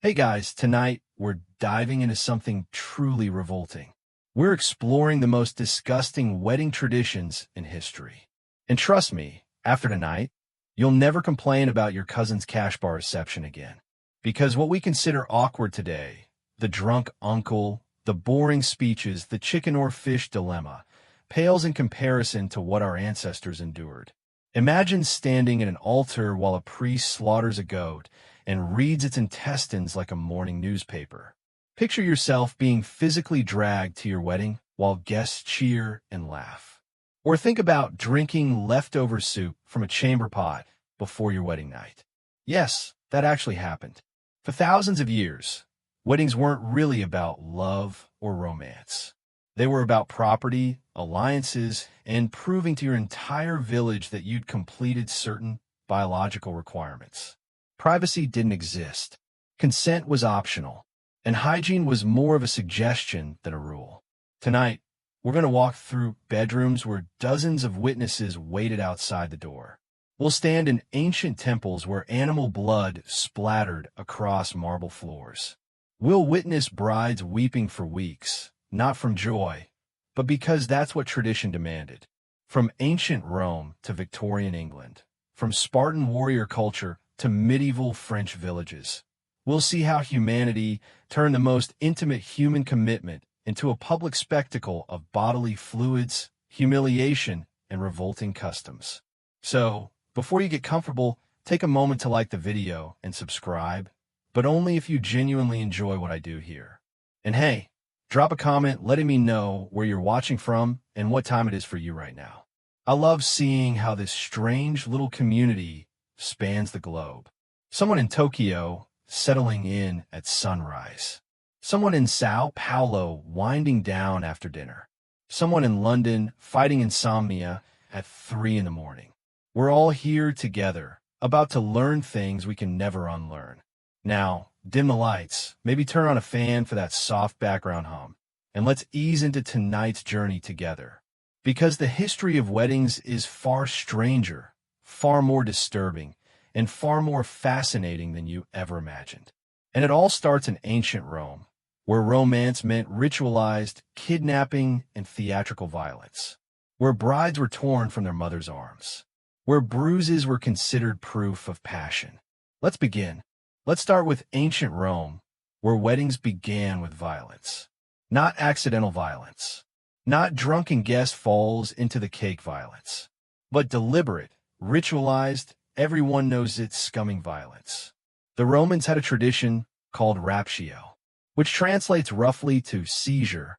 Hey guys, tonight we're diving into something truly revolting. We're exploring the most disgusting wedding traditions in history. And trust me, after tonight, you'll never complain about your cousin's cash bar reception again. Because what we consider awkward today, the drunk uncle, the boring speeches, the chicken or fish dilemma, pales in comparison to what our ancestors endured. Imagine standing at an altar while a priest slaughters a goat and reads its intestines like a morning newspaper. Picture yourself being physically dragged to your wedding while guests cheer and laugh. Or think about drinking leftover soup from a chamber pot before your wedding night. Yes, that actually happened. For thousands of years, weddings weren't really about love or romance. They were about property, alliances, and proving to your entire village that you'd completed certain biological requirements. Privacy didn't exist. Consent was optional, and hygiene was more of a suggestion than a rule. Tonight, we're going to walk through bedrooms where dozens of witnesses waited outside the door. We'll stand in ancient temples where animal blood splattered across marble floors. We'll witness brides weeping for weeks, not from joy, but because that's what tradition demanded. From ancient Rome to Victorian England, from Spartan warrior culture to medieval French villages, we'll see how humanity turned the most intimate human commitment into a public spectacle of bodily fluids, humiliation, and revolting customs. So, before you get comfortable, take a moment to like the video and subscribe, but only if you genuinely enjoy what I do here. And hey, drop a comment letting me know where you're watching from and what time it is for you right now. I love seeing how this strange little community spans the globe. Someone in Tokyo settling in at sunrise. Someone in Sao Paulo winding down after dinner. Someone in London fighting insomnia at 3 in the morning. We're all here together, about to learn things we can never unlearn. Now, dim the lights, maybe turn on a fan for that soft background hum, and let's ease into tonight's journey together. Because the history of weddings is far stranger, far more disturbing, and far more fascinating than you ever imagined. And it all starts in ancient Rome, where romance meant ritualized kidnapping and theatrical violence, where brides were torn from their mother's arms, where bruises were considered proof of passion. Let's begin. Let's start with ancient Rome, where weddings began with violence. Not accidental violence, not drunken guest falls into the cake violence, but deliberate, ritualized, everyone knows it scumming violence. The Romans had a tradition called raptio, which translates roughly to seizure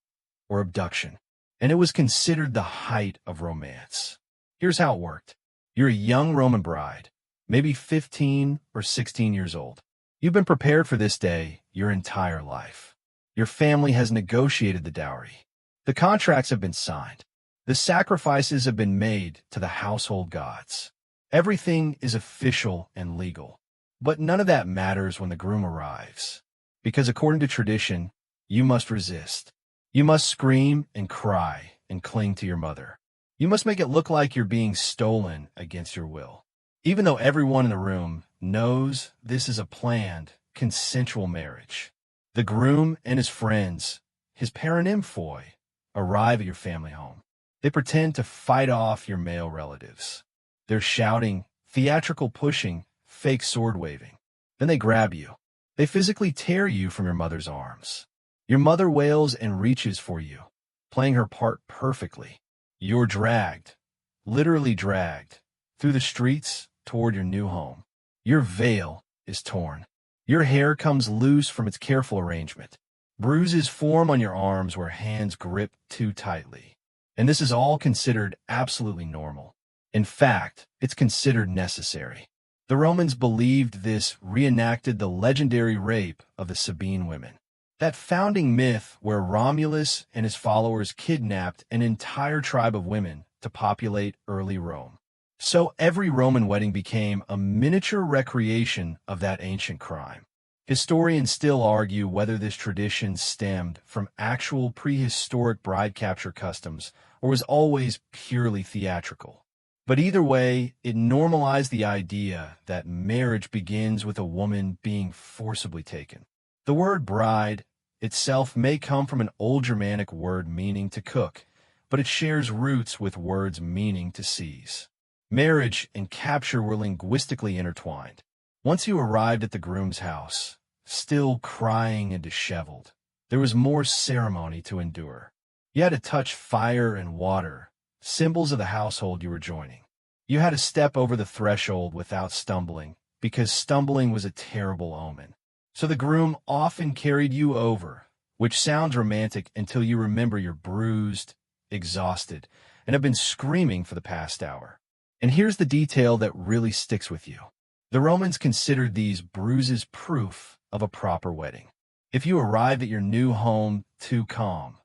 or abduction, and it was considered the height of romance. Here's how it worked. You're a young Roman bride, maybe 15 or 16 years old. You've been prepared for this day your entire life. Your family has negotiated the dowry. The contracts have been signed. The sacrifices have been made to the household gods. Everything is official and legal. But none of that matters when the groom arrives. Because according to tradition, you must resist. You must scream and cry and cling to your mother. You must make it look like you're being stolen against your will. Even though everyone in the room knows this is a planned, consensual marriage. The groom and his friends, his paranymphoi, arrive at your family home. They pretend to fight off your male relatives. They're shouting, theatrical pushing, fake sword waving. Then they grab you. They physically tear you from your mother's arms. Your mother wails and reaches for you, playing her part perfectly. You're dragged, literally dragged, through the streets toward your new home. Your veil is torn. Your hair comes loose from its careful arrangement. Bruises form on your arms where hands grip too tightly. And this is all considered absolutely normal. In fact, it's considered necessary. The Romans believed this reenacted the legendary rape of the Sabine women. That founding myth where Romulus and his followers kidnapped an entire tribe of women to populate early Rome. So every Roman wedding became a miniature recreation of that ancient crime. Historians still argue whether this tradition stemmed from actual prehistoric bride capture customs or was always purely theatrical. But either way, it normalized the idea that marriage begins with a woman being forcibly taken. The word bride itself may come from an old Germanic word meaning to cook, but it shares roots with words meaning to seize. Marriage and capture were linguistically intertwined. Once you arrived at the groom's house, still crying and disheveled, there was more ceremony to endure. You had to touch fire and water, symbols of the household you were joining. You had to step over the threshold without stumbling, because stumbling was a terrible omen. So the groom often carried you over, which sounds romantic until you remember you're bruised, exhausted, and have been screaming for the past hour. And here's the detail that really sticks with you. The Romans considered these bruises proof of a proper wedding. If you arrived at your new home too calm,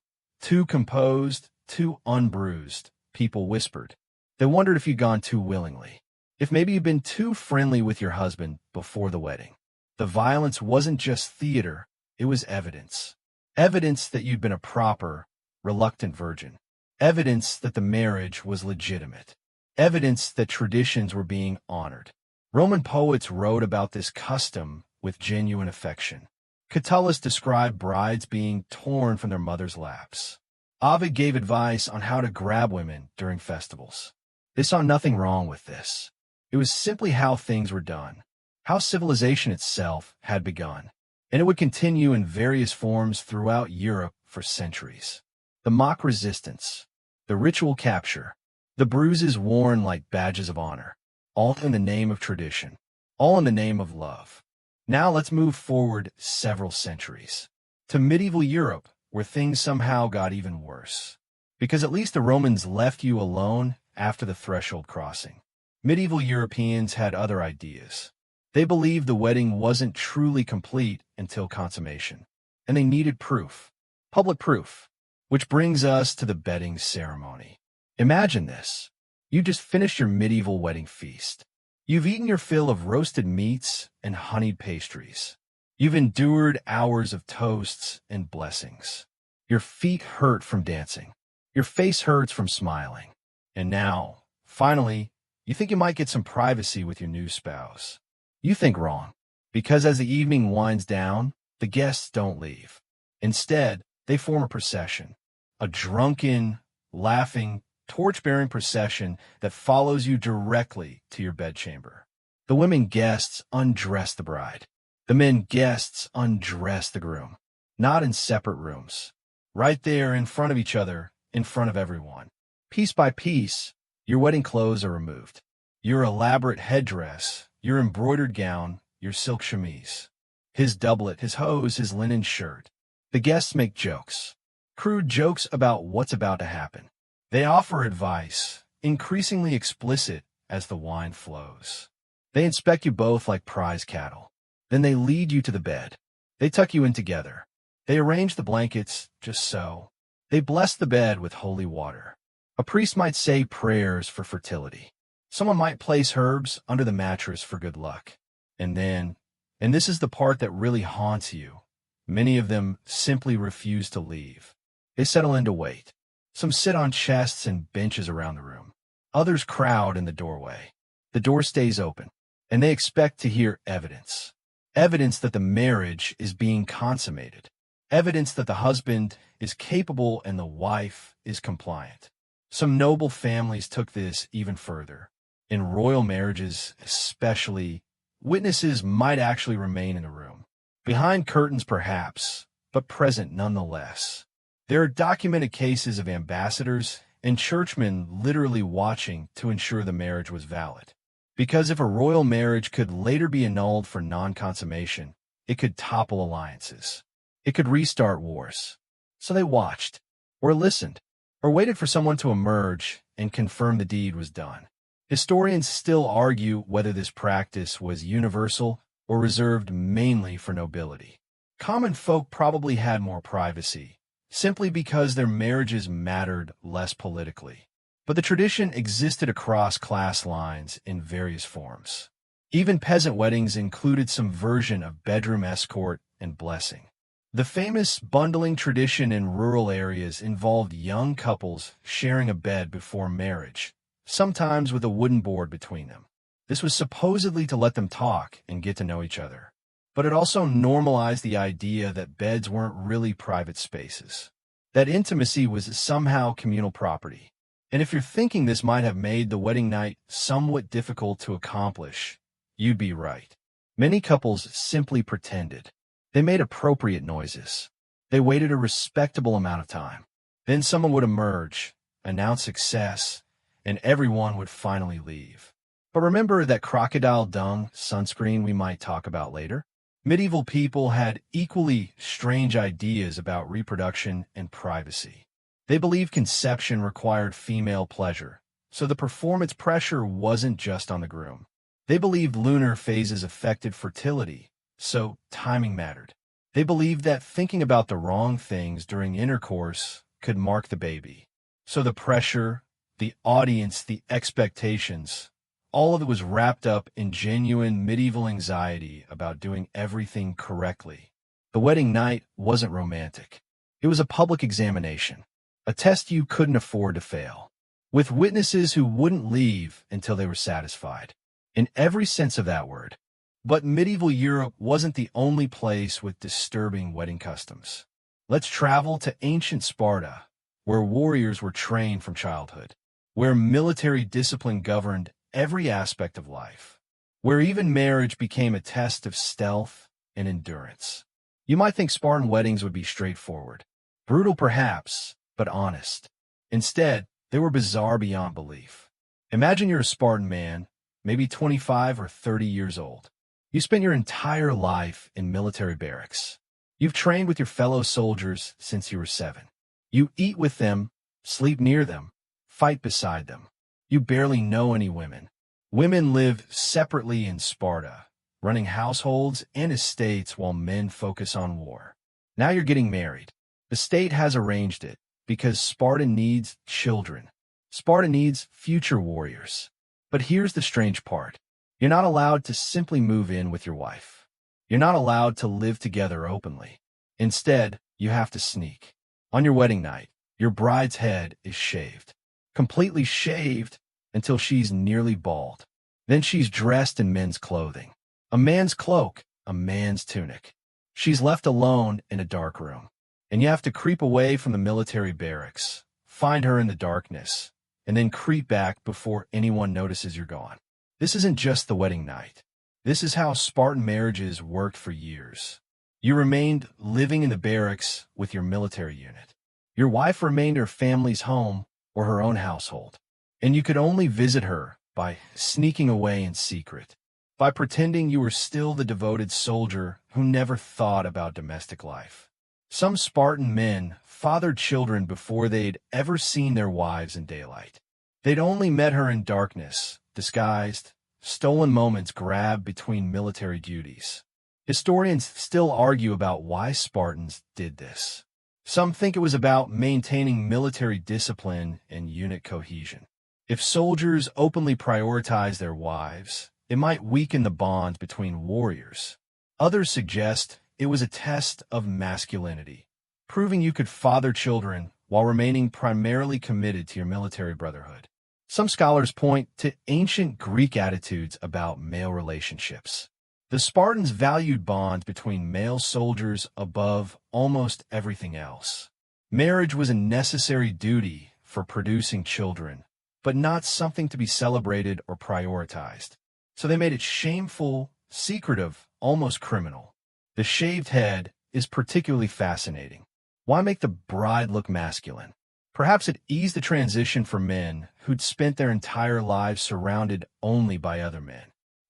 too composed, too unbruised, people whispered. They wondered if you'd gone too willingly. If maybe you'd been too friendly with your husband before the wedding. The violence wasn't just theater, it was evidence. Evidence that you'd been a proper, reluctant virgin. Evidence that the marriage was legitimate. Evidence that traditions were being honored. Roman poets wrote about this custom with genuine affection. Catullus described brides being torn from their mothers' laps. Ovid gave advice on how to grab women during festivals. They saw nothing wrong with this. It was simply how things were done, how civilization itself had begun, and it would continue in various forms throughout Europe for centuries. The mock resistance, the ritual capture, the bruises worn like badges of honor, all in the name of tradition, all in the name of love. Now let's move forward several centuries to medieval Europe, where things somehow got even worse. Because at least the Romans left you alone after the threshold crossing. Medieval Europeans had other ideas. They believed the wedding wasn't truly complete until consummation, and they needed proof, public proof, which brings us to the bedding ceremony. Imagine this. You just finished your medieval wedding feast. You've eaten your fill of roasted meats and honeyed pastries. You've endured hours of toasts and blessings. Your feet hurt from dancing. Your face hurts from smiling. And now, finally, you think you might get some privacy with your new spouse. You think wrong, because as the evening winds down, the guests don't leave. Instead, they form a procession, a drunken, laughing, torch-bearing procession that follows you directly to your bedchamber. The women guests undress the bride. The men guests undress the groom, not in separate rooms. Right there in front of each other, in front of everyone. Piece by piece, your wedding clothes are removed. Your elaborate headdress, your embroidered gown, your silk chemise. His doublet, his hose, his linen shirt. The guests make jokes. Crude jokes about what's about to happen. They offer advice, increasingly explicit as the wine flows. They inspect you both like prize cattle. Then they lead you to the bed. They tuck you in together. They arrange the blankets just so. They bless the bed with holy water. A priest might say prayers for fertility. Someone might place herbs under the mattress for good luck. And then, and this is the part that really haunts you, many of them simply refuse to leave. They settle in to wait. Some sit on chests and benches around the room. Others crowd in the doorway. The door stays open, and they expect to hear evidence. Evidence that the marriage is being consummated. Evidence that the husband is capable and the wife is compliant. Some noble families took this even further. In royal marriages, especially, witnesses might actually remain in the room. Behind curtains perhaps, but present nonetheless. There are documented cases of ambassadors and churchmen literally watching to ensure the marriage was valid. Because if a royal marriage could later be annulled for non-consummation, it could topple alliances. It could restart wars. So they watched, or listened, or waited for someone to emerge and confirm the deed was done. Historians still argue whether this practice was universal or reserved mainly for nobility. Common folk probably had more privacy, simply because their marriages mattered less politically. But the tradition existed across class lines in various forms. Even peasant weddings included some version of bedroom escort and blessing. The famous bundling tradition in rural areas involved young couples sharing a bed before marriage, sometimes with a wooden board between them. This was supposedly to let them talk and get to know each other. But it also normalized the idea that beds weren't really private spaces, that intimacy was somehow communal property. And if you're thinking this might have made the wedding night somewhat difficult to accomplish, you'd be right. Many couples simply pretended. They made appropriate noises. They waited a respectable amount of time. Then someone would emerge, announce success, and everyone would finally leave. But remember that crocodile dung sunscreen we might talk about later? Medieval people had equally strange ideas about reproduction and privacy. They believed conception required female pleasure, so the performance pressure wasn't just on the groom. They believed lunar phases affected fertility, so timing mattered. They believed that thinking about the wrong things during intercourse could mark the baby. So the pressure, the audience, the expectations, all of it was wrapped up in genuine medieval anxiety about doing everything correctly. The wedding night wasn't romantic. It was a public examination, a test you couldn't afford to fail, with witnesses who wouldn't leave until they were satisfied, in every sense of that word. But medieval Europe wasn't the only place with disturbing wedding customs. Let's travel to ancient Sparta, where warriors were trained from childhood, where military discipline governed every aspect of life, where even marriage became a test of stealth and endurance. You might think Spartan weddings would be straightforward, brutal perhaps, but honest. Instead, they were bizarre beyond belief. Imagine you're a Spartan man, maybe 25 or 30 years old. You spent your entire life in military barracks. You've trained with your fellow soldiers since you were 7. You eat with them, sleep near them, fight beside them. You barely know any women. Women live separately in Sparta, running households and estates while men focus on war. Now you're getting married. The state has arranged it because Sparta needs children. Sparta needs future warriors. But here's the strange part. You're not allowed to simply move in with your wife. You're not allowed to live together openly. Instead, you have to sneak. On your wedding night, your bride's head is shaved. Completely shaved until she's nearly bald. Then she's dressed in men's clothing. A man's cloak, a man's tunic. She's left alone in a dark room. And you have to creep away from the military barracks, find her in the darkness, and then creep back before anyone notices you're gone. This isn't just the wedding night. This is how Spartan marriages worked for years. You remained living in the barracks with your military unit. Your wife remained her family's home or her own household. And you could only visit her by sneaking away in secret, by pretending you were still the devoted soldier who never thought about domestic life. Some Spartan men fathered children before they'd ever seen their wives in daylight. They'd only met her in darkness, disguised, stolen moments grabbed between military duties. Historians still argue about why Spartans did this. Some think it was about maintaining military discipline and unit cohesion. If soldiers openly prioritized their wives, it might weaken the bond between warriors. Others suggest it was a test of masculinity, proving you could father children while remaining primarily committed to your military brotherhood. Some scholars point to ancient Greek attitudes about male relationships. The Spartans valued bonds between male soldiers above almost everything else. Marriage was a necessary duty for producing children, but not something to be celebrated or prioritized. So they made it shameful, secretive, almost criminal. The shaved head is particularly fascinating. Why make the bride look masculine? Perhaps it eased the transition for men who'd spent their entire lives surrounded only by other men.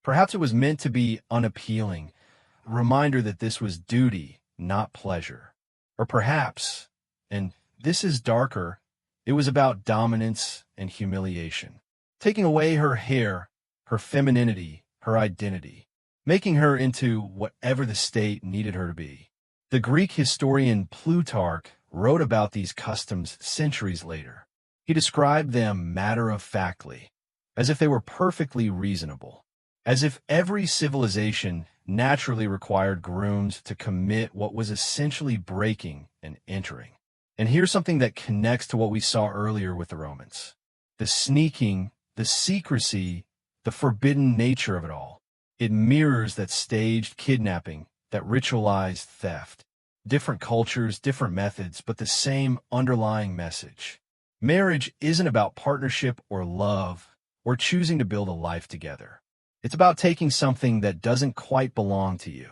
Perhaps it was meant to be unappealing, a reminder that this was duty, not pleasure. Or perhaps, and this is darker, it was about dominance and humiliation. Taking away her hair, her femininity, her identity, making her into whatever the state needed her to be. The Greek historian Plutarch wrote about these customs centuries later. He described them matter-of-factly, as if they were perfectly reasonable, as if every civilization naturally required grooms to commit what was essentially breaking and entering. And here's something that connects to what we saw earlier with the Romans. The sneaking, the secrecy, the forbidden nature of it all. It mirrors that staged kidnapping that ritualized theft. Different cultures, different methods, but the same underlying message. Marriage isn't about partnership or love or choosing to build a life together. It's about taking something that doesn't quite belong to you.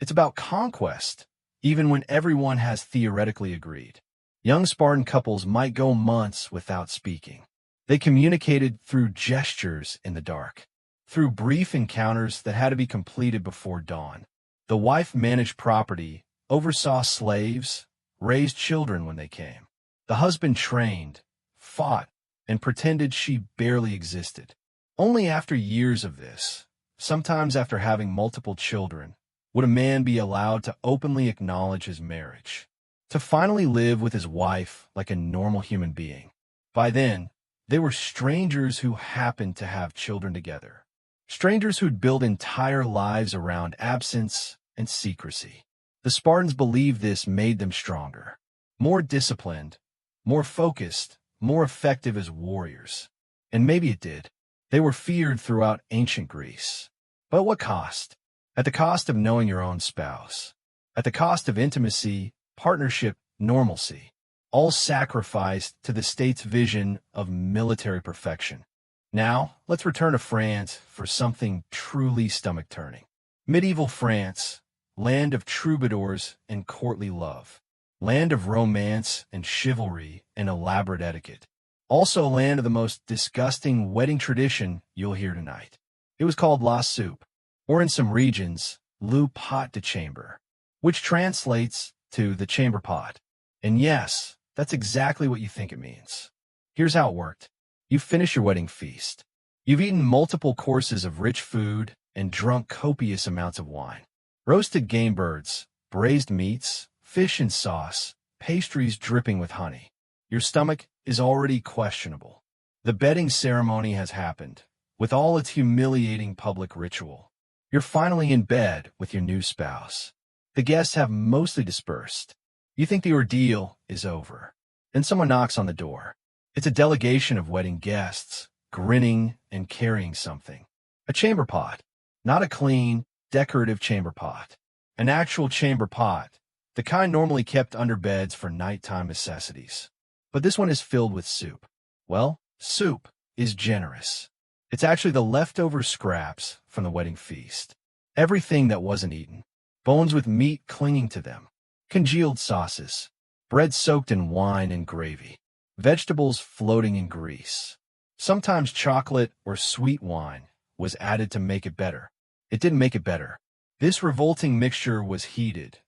It's about conquest, even when everyone has theoretically agreed. Young Spartan couples might go months without speaking. They communicated through gestures in the dark, through brief encounters that had to be completed before dawn. The wife managed property, oversaw slaves, raised children when they came. The husband trained, fought, and pretended she barely existed. Only after years of this, sometimes after having multiple children, would a man be allowed to openly acknowledge his marriage, to finally live with his wife like a normal human being. By then, they were strangers who happened to have children together, strangers who'd built entire lives around absence and secrecy. The Spartans believed this made them stronger, more disciplined, more focused, more effective as warriors. And maybe it did. They were feared throughout ancient Greece. But at what cost? At the cost of knowing your own spouse. At the cost of intimacy, partnership, normalcy. All sacrificed to the state's vision of military perfection. Now, let's return to France for something truly stomach-turning. Medieval France, land of troubadours and courtly love. Land of romance and chivalry and elaborate etiquette. Also land of the most disgusting wedding tradition you'll hear tonight. It was called la soupe, or in some regions, le pot de chambre, which translates to the chamber pot. And yes, that's exactly what you think it means. Here's how it worked. You finish your wedding feast. You've eaten multiple courses of rich food and drunk copious amounts of wine. Roasted game birds, braised meats, fish and sauce, pastries dripping with honey. Your stomach is already questionable. The bedding ceremony has happened, with all its humiliating public ritual. You're finally in bed with your new spouse. The guests have mostly dispersed. You think the ordeal is over. Then someone knocks on the door. It's a delegation of wedding guests, grinning and carrying something. A chamber pot. Not a clean, decorative chamber pot. An actual chamber pot, the kind normally kept under beds for nighttime necessities. But this one is filled with soup. Well, soup is generous. It's actually the leftover scraps from the wedding feast. Everything that wasn't eaten. Bones with meat clinging to them. Congealed sauces. Bread soaked in wine and gravy. Vegetables floating in grease. Sometimes chocolate or sweet wine was added to make it better. It didn't make it better. This revolting mixture was heated.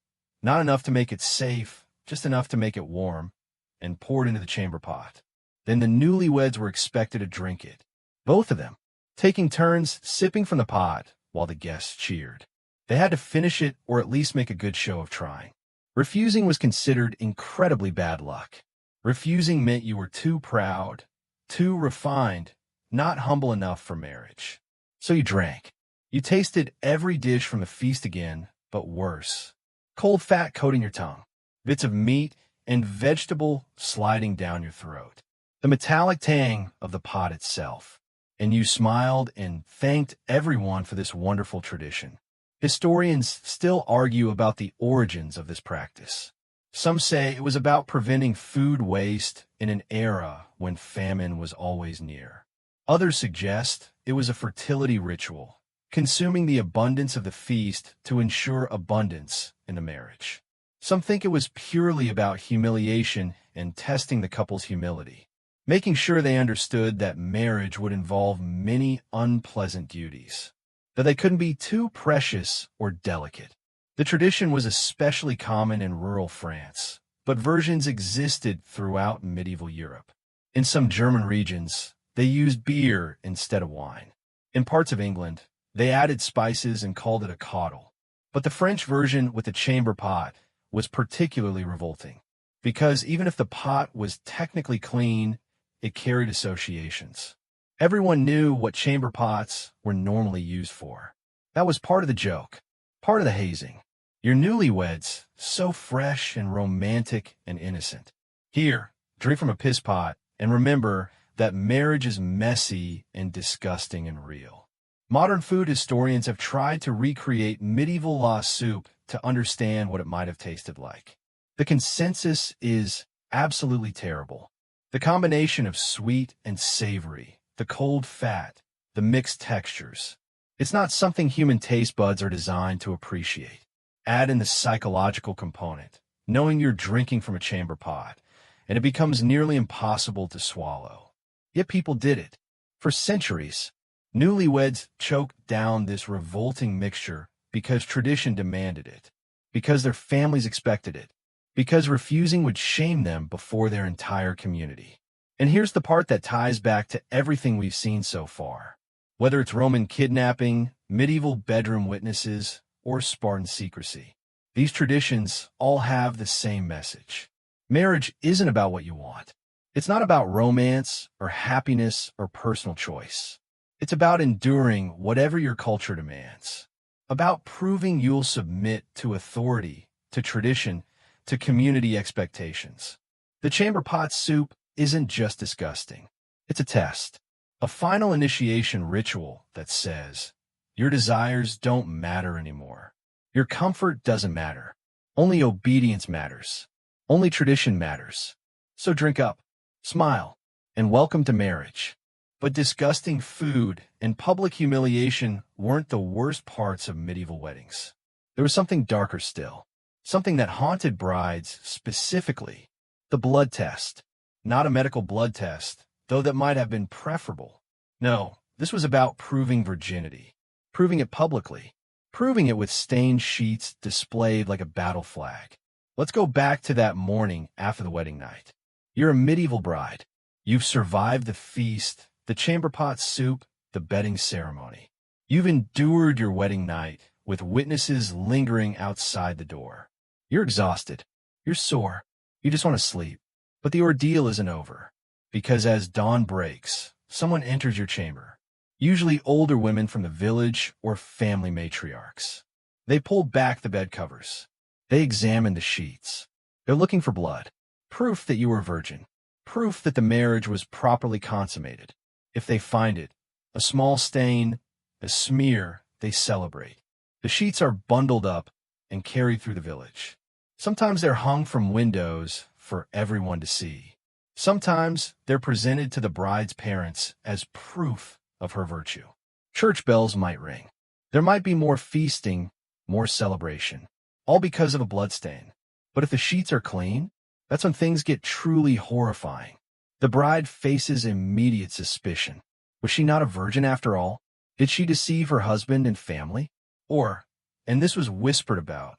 Not enough to make it safe, just enough to make it warm, and poured into the chamber pot. Then the newlyweds were expected to drink it. Both of them, taking turns sipping from the pot while the guests cheered. They had to finish it or at least make a good show of trying. Refusing was considered incredibly bad luck. Refusing meant you were too proud, too refined, not humble enough for marriage. So you drank. You tasted every dish from the feast again, but worse. Cold fat coating your tongue, bits of meat and vegetable sliding down your throat. The metallic tang of the pot itself. And you smiled and thanked everyone for this wonderful tradition. Historians still argue about the origins of this practice. Some say it was about preventing food waste in an era when famine was always near. Others suggest it was a fertility ritual, consuming the abundance of the feast to ensure abundance in the marriage. Some think it was purely about humiliation and testing the couple's humility, making sure they understood that marriage would involve many unpleasant duties, that they couldn't be too precious or delicate. The tradition was especially common in rural France, but versions existed throughout medieval Europe. In some German regions, they used beer instead of wine. In parts of England, they added spices and called it a caudle. But the French version with the chamber pot was particularly revolting, because even if the pot was technically clean, it carried associations. Everyone knew what chamber pots were normally used for. That was part of the joke, part of the hazing. Your newlyweds, so fresh and romantic and innocent. Here, drink from a piss pot, and remember that marriage is messy and disgusting and real. Modern food historians have tried to recreate medieval la soupe to understand what it might have tasted like. The consensus is absolutely terrible. The combination of sweet and savory, the cold fat, the mixed textures. It's not something human taste buds are designed to appreciate. Add in the psychological component, knowing you're drinking from a chamber pot, and it becomes nearly impossible to swallow. Yet people did it. For centuries, newlyweds choked down this revolting mixture because tradition demanded it, because their families expected it, because refusing would shame them before their entire community. And here's the part that ties back to everything we've seen so far. Whether it's Roman kidnapping, medieval bedroom witnesses, or Spartan secrecy, these traditions all have the same message. Marriage isn't about what you want. It's not about romance or happiness or personal choice. It's about enduring whatever your culture demands, about proving you'll submit to authority, to tradition, to community expectations. The chamber pot soup isn't just disgusting. It's a test, a final initiation ritual that says, your desires don't matter anymore. Your comfort doesn't matter. Only obedience matters. Only tradition matters. So drink up, smile, and welcome to marriage. But disgusting food and public humiliation weren't the worst parts of medieval weddings. There was something darker still, something that haunted brides specifically, the blood test. Not a medical blood test, though that might have been preferable. No, this was about proving virginity, proving it publicly, proving it with stained sheets displayed like a battle flag. Let's go back to that morning after the wedding night. You're a medieval bride. You've survived the feast, the chamber pot soup, the bedding ceremony. You've endured your wedding night with witnesses lingering outside the door. You're exhausted. You're sore. You just want to sleep. But the ordeal isn't over, because as dawn breaks, someone enters your chamber, usually older women from the village or family matriarchs. They pull back the bed covers. They examine the sheets. They're looking for blood, proof that you were a virgin, proof that the marriage was properly consummated. If they find it, a small stain, a smear, they celebrate. The sheets are bundled up and carried through the village. Sometimes they're hung from windows for everyone to see. Sometimes they're presented to the bride's parents as proof of her virtue. Church bells might ring. There might be more feasting, more celebration, all because of a bloodstain. But if the sheets are clean, that's when things get truly horrifying. The bride faces immediate suspicion. Was she not a virgin after all? Did she deceive her husband and family? Or, and this was whispered about,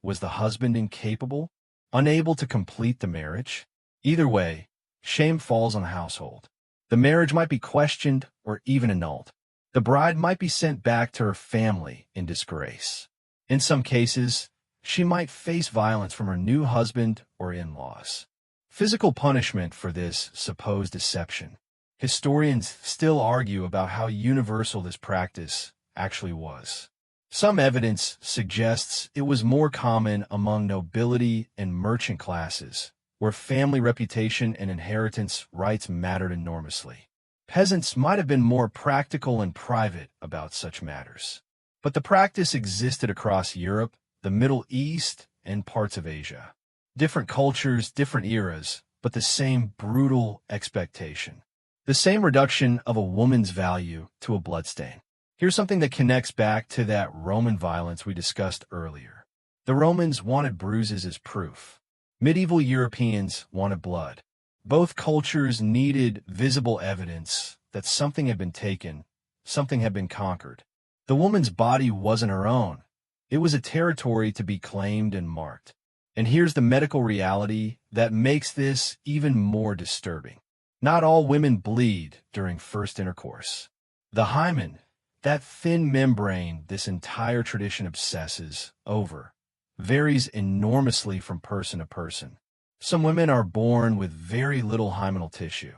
was the husband incapable, unable to complete the marriage? Either way, shame falls on the household. The marriage might be questioned or even annulled. The bride might be sent back to her family in disgrace. In some cases, she might face violence from her new husband or in-laws. Physical punishment for this supposed deception. Historians still argue about how universal this practice actually was. Some evidence suggests it was more common among nobility and merchant classes, where family reputation and inheritance rights mattered enormously. Peasants might have been more practical and private about such matters. But the practice existed across Europe, the Middle East, and parts of Asia. Different cultures, different eras, but the same brutal expectation. The same reduction of a woman's value to a bloodstain. Here's something that connects back to that Roman violence we discussed earlier. The Romans wanted bruises as proof. Medieval Europeans wanted blood. Both cultures needed visible evidence that something had been taken, something had been conquered. The woman's body wasn't her own. It was a territory to be claimed and marked. And here's the medical reality that makes this even more disturbing. Not all women bleed during first intercourse. The hymen, that thin membrane this entire tradition obsesses over, varies enormously from person to person. Some women are born with very little hymenal tissue.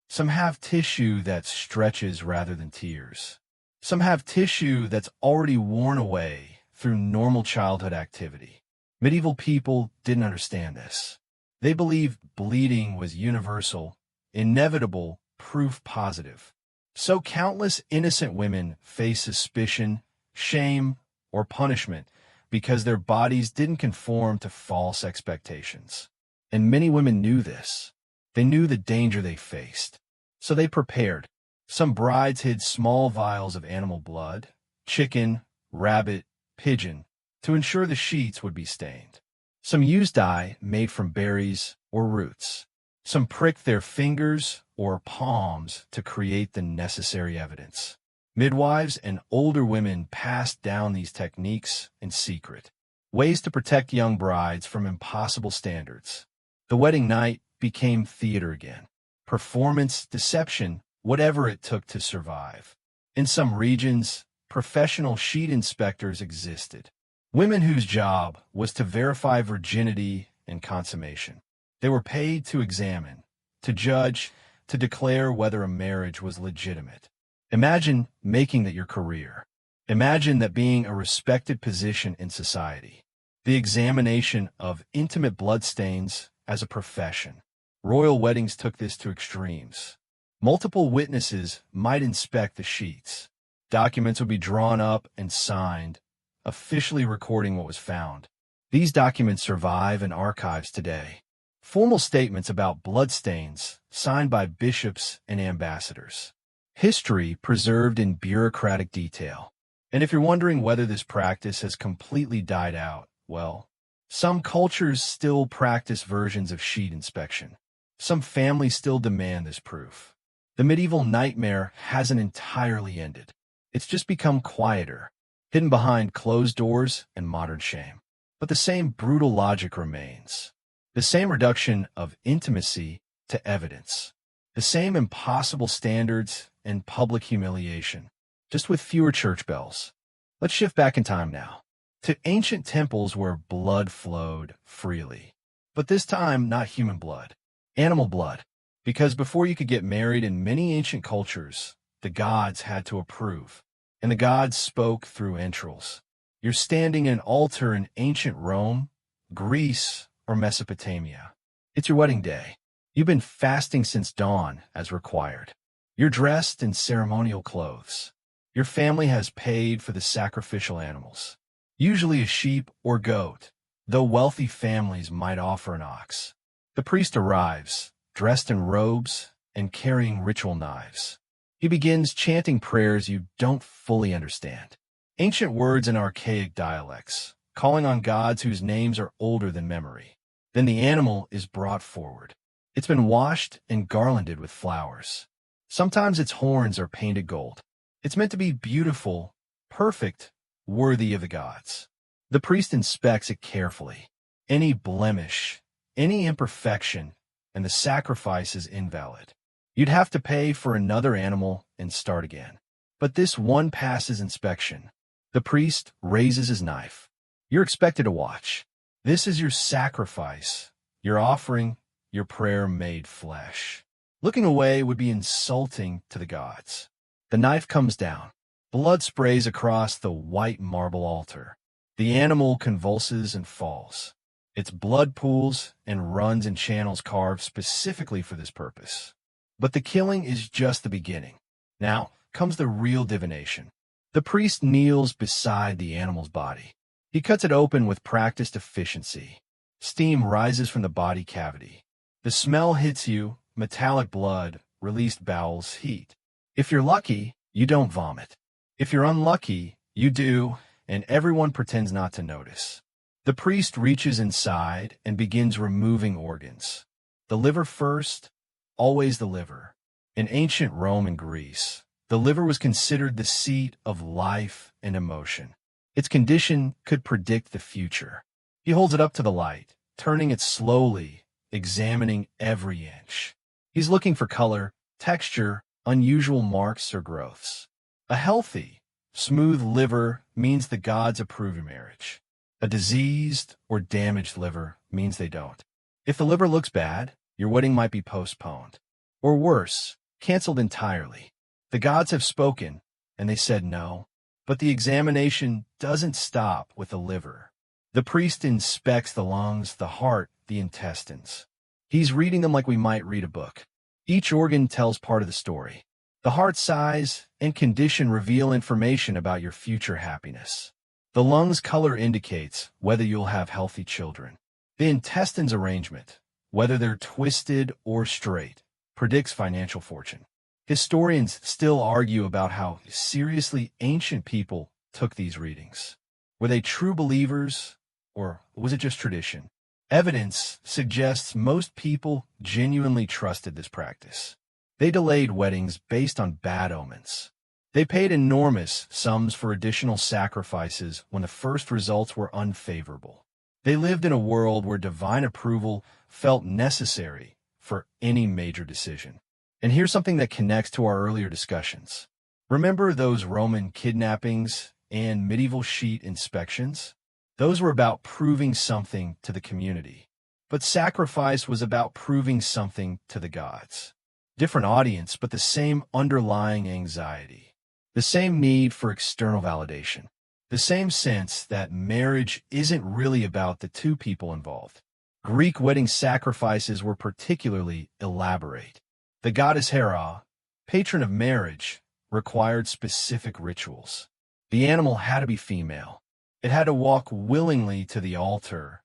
Some have tissue that stretches rather than tears. Some have tissue that's already worn away through normal childhood activity. Medieval people didn't understand this. They believed bleeding was universal, inevitable, proof positive. So countless innocent women face suspicion, shame, or punishment because their bodies didn't conform to false expectations. And many women knew this. They knew the danger they faced. So they prepared. Some brides hid small vials of animal blood, chicken, rabbit, pigeon, to ensure the sheets would be stained. Some used dye made from berries or roots. Some pricked their fingers or palms to create the necessary evidence. Midwives and older women passed down these techniques in secret, ways to protect young brides from impossible standards. The wedding night became theater again. Performance, deception, whatever it took to survive. In some regions, professional sheet inspectors existed. Women whose job was to verify virginity and consummation. They were paid to examine, to judge, to declare whether a marriage was legitimate. Imagine making that your career. Imagine that being a respected position in society. The examination of intimate bloodstains as a profession. Royal weddings took this to extremes. Multiple witnesses might inspect the sheets. Documents would be drawn up and signed, officially recording what was found. These documents survive in archives today. Formal statements about bloodstains signed by bishops and ambassadors. History preserved in bureaucratic detail. And if you're wondering whether this practice has completely died out, well, some cultures still practice versions of sheet inspection. Some families still demand this proof. The medieval nightmare hasn't entirely ended. It's just become quieter, hidden behind closed doors and modern shame. But the same brutal logic remains. The same reduction of intimacy to evidence. The same impossible standards and public humiliation, just with fewer church bells. Let's shift back in time now, to ancient temples where blood flowed freely. But this time, not human blood, animal blood. Because before you could get married in many ancient cultures, the gods had to approve. And the gods spoke through entrails. You're standing in an altar in ancient Rome, Greece, or Mesopotamia. It's your wedding day. You've been fasting since dawn, as required. You're dressed in ceremonial clothes. Your family has paid for the sacrificial animals, usually a sheep or goat, though wealthy families might offer an ox. The priest arrives, dressed in robes and carrying ritual knives. He begins chanting prayers you don't fully understand. Ancient words in archaic dialects, calling on gods whose names are older than memory. Then the animal is brought forward. It's been washed and garlanded with flowers. Sometimes its horns are painted gold. It's meant to be beautiful, perfect, worthy of the gods. The priest inspects it carefully. Any blemish, any imperfection, and the sacrifice is invalid. You'd have to pay for another animal and start again. But this one passes inspection. The priest raises his knife. You're expected to watch. This is your sacrifice, your offering, your prayer made flesh. Looking away would be insulting to the gods. The knife comes down. Blood sprays across the white marble altar. The animal convulses and falls. Its blood pools and runs in channels carved specifically for this purpose. But the killing is just the beginning. Now comes the real divination. The priest kneels beside the animal's body. He cuts it open with practiced efficiency. Steam rises from the body cavity. The smell hits you, metallic blood, released bowels, heat. If you're lucky, you don't vomit. If you're unlucky, you do, and everyone pretends not to notice. The priest reaches inside and begins removing organs. The liver first, always the liver. In ancient Rome and Greece, the liver was considered the seat of life and emotion. Its condition could predict the future. He holds it up to the light, turning it slowly, examining every inch. He's looking for color, texture, unusual marks or growths. A healthy, smooth liver means the gods approve your marriage. A diseased or damaged liver means they don't. If the liver looks bad, your wedding might be postponed. Or worse, canceled entirely. The gods have spoken, and they said no. But the examination doesn't stop with the liver. The priest inspects the lungs, the heart, the intestines. He's reading them like we might read a book. Each organ tells part of the story. The heart size and condition reveal information about your future happiness. The lungs color indicates whether you'll have healthy children. The intestines arrangement, whether they're twisted or straight, predicts financial fortune. Historians still argue about how seriously ancient people took these readings. Were they true believers, or was it just tradition? Evidence suggests most people genuinely trusted this practice. They delayed weddings based on bad omens. They paid enormous sums for additional sacrifices when the first results were unfavorable. They lived in a world where divine approval felt necessary for any major decision. And here's something that connects to our earlier discussions. Remember those Roman kidnappings and medieval sheet inspections? Those were about proving something to the community. But sacrifice was about proving something to the gods. Different audience, but the same underlying anxiety. The same need for external validation. The same sense that marriage isn't really about the two people involved. Greek wedding sacrifices were particularly elaborate. The goddess Hera, patron of marriage, required specific rituals. The animal had to be female. It had to walk willingly to the altar.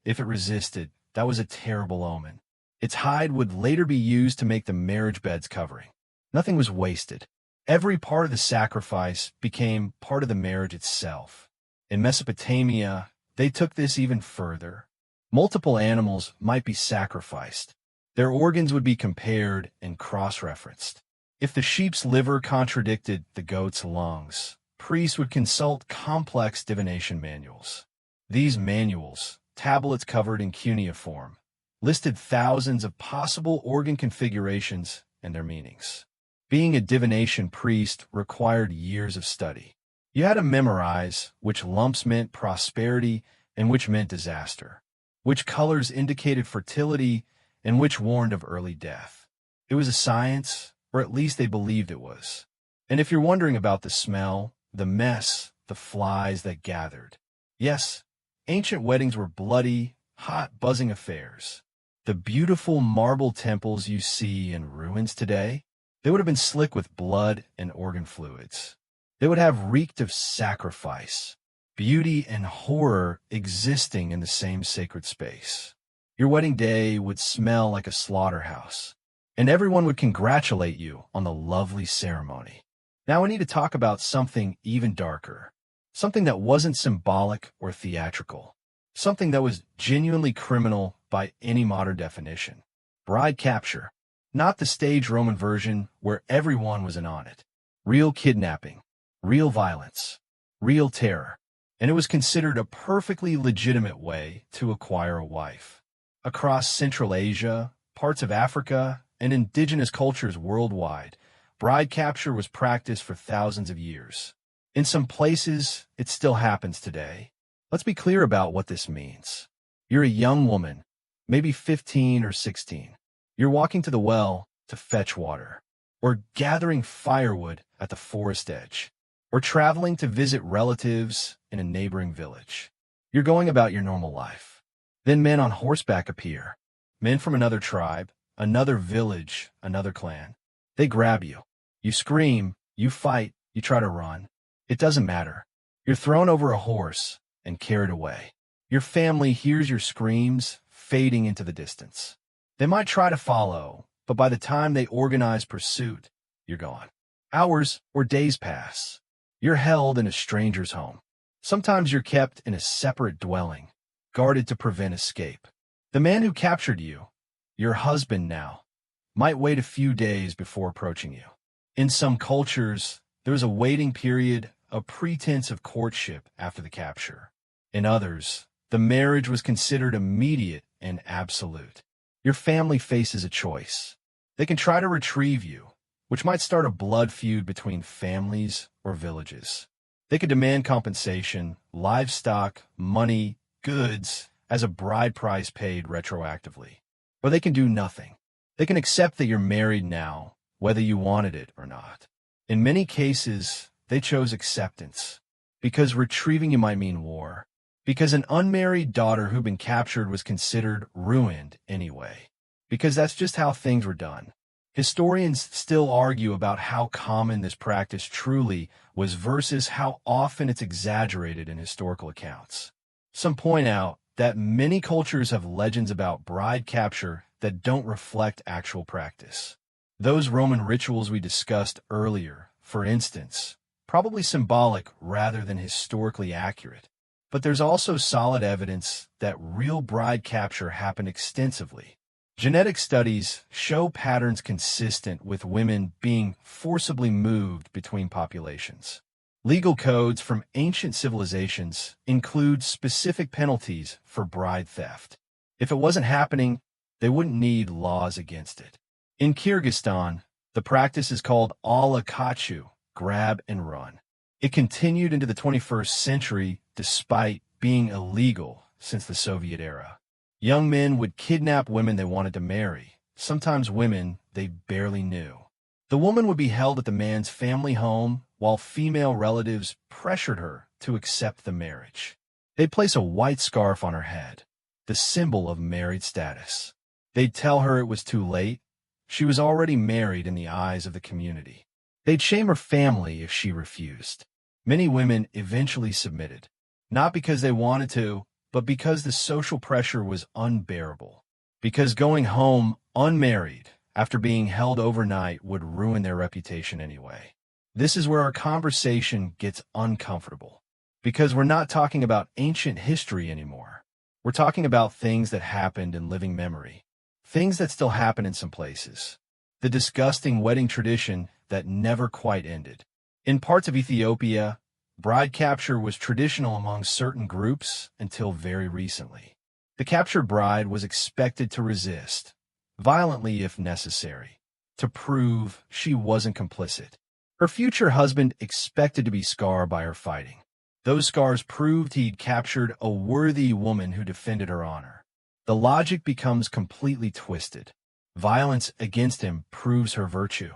If it resisted, that was a terrible omen. Its hide would later be used to make the marriage bed's covering. Nothing was wasted. Every part of the sacrifice became part of the marriage itself. In Mesopotamia, they took this even further. Multiple animals might be sacrificed. Their organs would be compared and cross-referenced. If the sheep's liver contradicted the goat's lungs, priests would consult complex divination manuals. These manuals, tablets covered in cuneiform, listed thousands of possible organ configurations and their meanings. Being a divination priest required years of study. You had to memorize which lumps meant prosperity and which meant disaster, which colors indicated fertility and which warned of early death. It was a science, or at least they believed it was. And if you're wondering about the smell, the mess, the flies that gathered, yes, ancient weddings were bloody, hot, buzzing affairs. The beautiful marble temples you see in ruins today, they would have been slick with blood and organ fluids. They would have reeked of sacrifice, beauty and horror existing in the same sacred space. Your wedding day would smell like a slaughterhouse, and everyone would congratulate you on the lovely ceremony. Now we need to talk about something even darker, something that wasn't symbolic or theatrical, something that was genuinely criminal by any modern definition. Bride capture. Not the staged Roman version where everyone was in on it. Real kidnapping, real violence, real terror. And it was considered a perfectly legitimate way to acquire a wife. Across Central Asia, parts of Africa, and indigenous cultures worldwide, bride capture was practiced for thousands of years. In some places, it still happens today. Let's be clear about what this means. You're a young woman, maybe 15 or 16. You're walking to the well to fetch water, or gathering firewood at the forest edge, or traveling to visit relatives in a neighboring village. You're going about your normal life. Then men on horseback appear, men from another tribe, another village, another clan. They grab you. You scream, you fight, you try to run. It doesn't matter. You're thrown over a horse and carried away. Your family hears your screams fading into the distance. They might try to follow, but by the time they organize pursuit, you're gone. Hours or days pass. You're held in a stranger's home. Sometimes you're kept in a separate dwelling, guarded to prevent escape. The man who captured you, your husband now, might wait a few days before approaching you. In some cultures, there's a waiting period, a pretense of courtship after the capture. In others, the marriage was considered immediate and absolute. Your family faces a choice. They can try to retrieve you, which might start a blood feud between families or villages. They could demand compensation, livestock, money, goods, as a bride price paid retroactively. Or they can do nothing. They can accept that you're married now, whether you wanted it or not. In many cases, they chose acceptance, because retrieving you might mean war. Because an unmarried daughter who'd been captured was considered ruined anyway. Because that's just how things were done. Historians still argue about how common this practice truly was versus how often it's exaggerated in historical accounts. Some point out that many cultures have legends about bride capture that don't reflect actual practice. Those Roman rituals we discussed earlier, for instance, probably symbolic rather than historically accurate. But there's also solid evidence that real bride capture happened extensively. Genetic studies show patterns consistent with women being forcibly moved between populations. Legal codes from ancient civilizations include specific penalties for bride theft. If it wasn't happening, they wouldn't need laws against it. In Kyrgyzstan, the practice is called ala kachu, grab and run. It continued into the 21st century despite being illegal since the Soviet era. Young men would kidnap women they wanted to marry, sometimes women they barely knew. The woman would be held at the man's family home while female relatives pressured her to accept the marriage. They'd place a white scarf on her head, the symbol of married status. They'd tell her it was too late. She was already married in the eyes of the community. They'd shame her family if she refused. Many women eventually submitted, not because they wanted to, but because the social pressure was unbearable. Because going home unmarried after being held overnight would ruin their reputation anyway. This is where our conversation gets uncomfortable. Because we're not talking about ancient history anymore. We're talking about things that happened in living memory. Things that still happen in some places. The disgusting wedding tradition that never quite ended. In parts of Ethiopia, bride capture was traditional among certain groups until very recently. The captured bride was expected to resist, violently if necessary, to prove she wasn't complicit. Her future husband expected to be scarred by her fighting. Those scars proved he'd captured a worthy woman who defended her honor. The logic becomes completely twisted. Violence against him proves her virtue.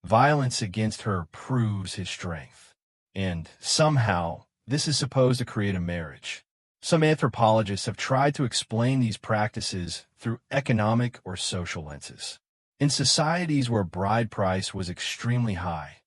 Violence against her proves his strength. And somehow, this is supposed to create a marriage. Some anthropologists have tried to explain these practices through economic or social lenses. In societies where bride price was extremely high,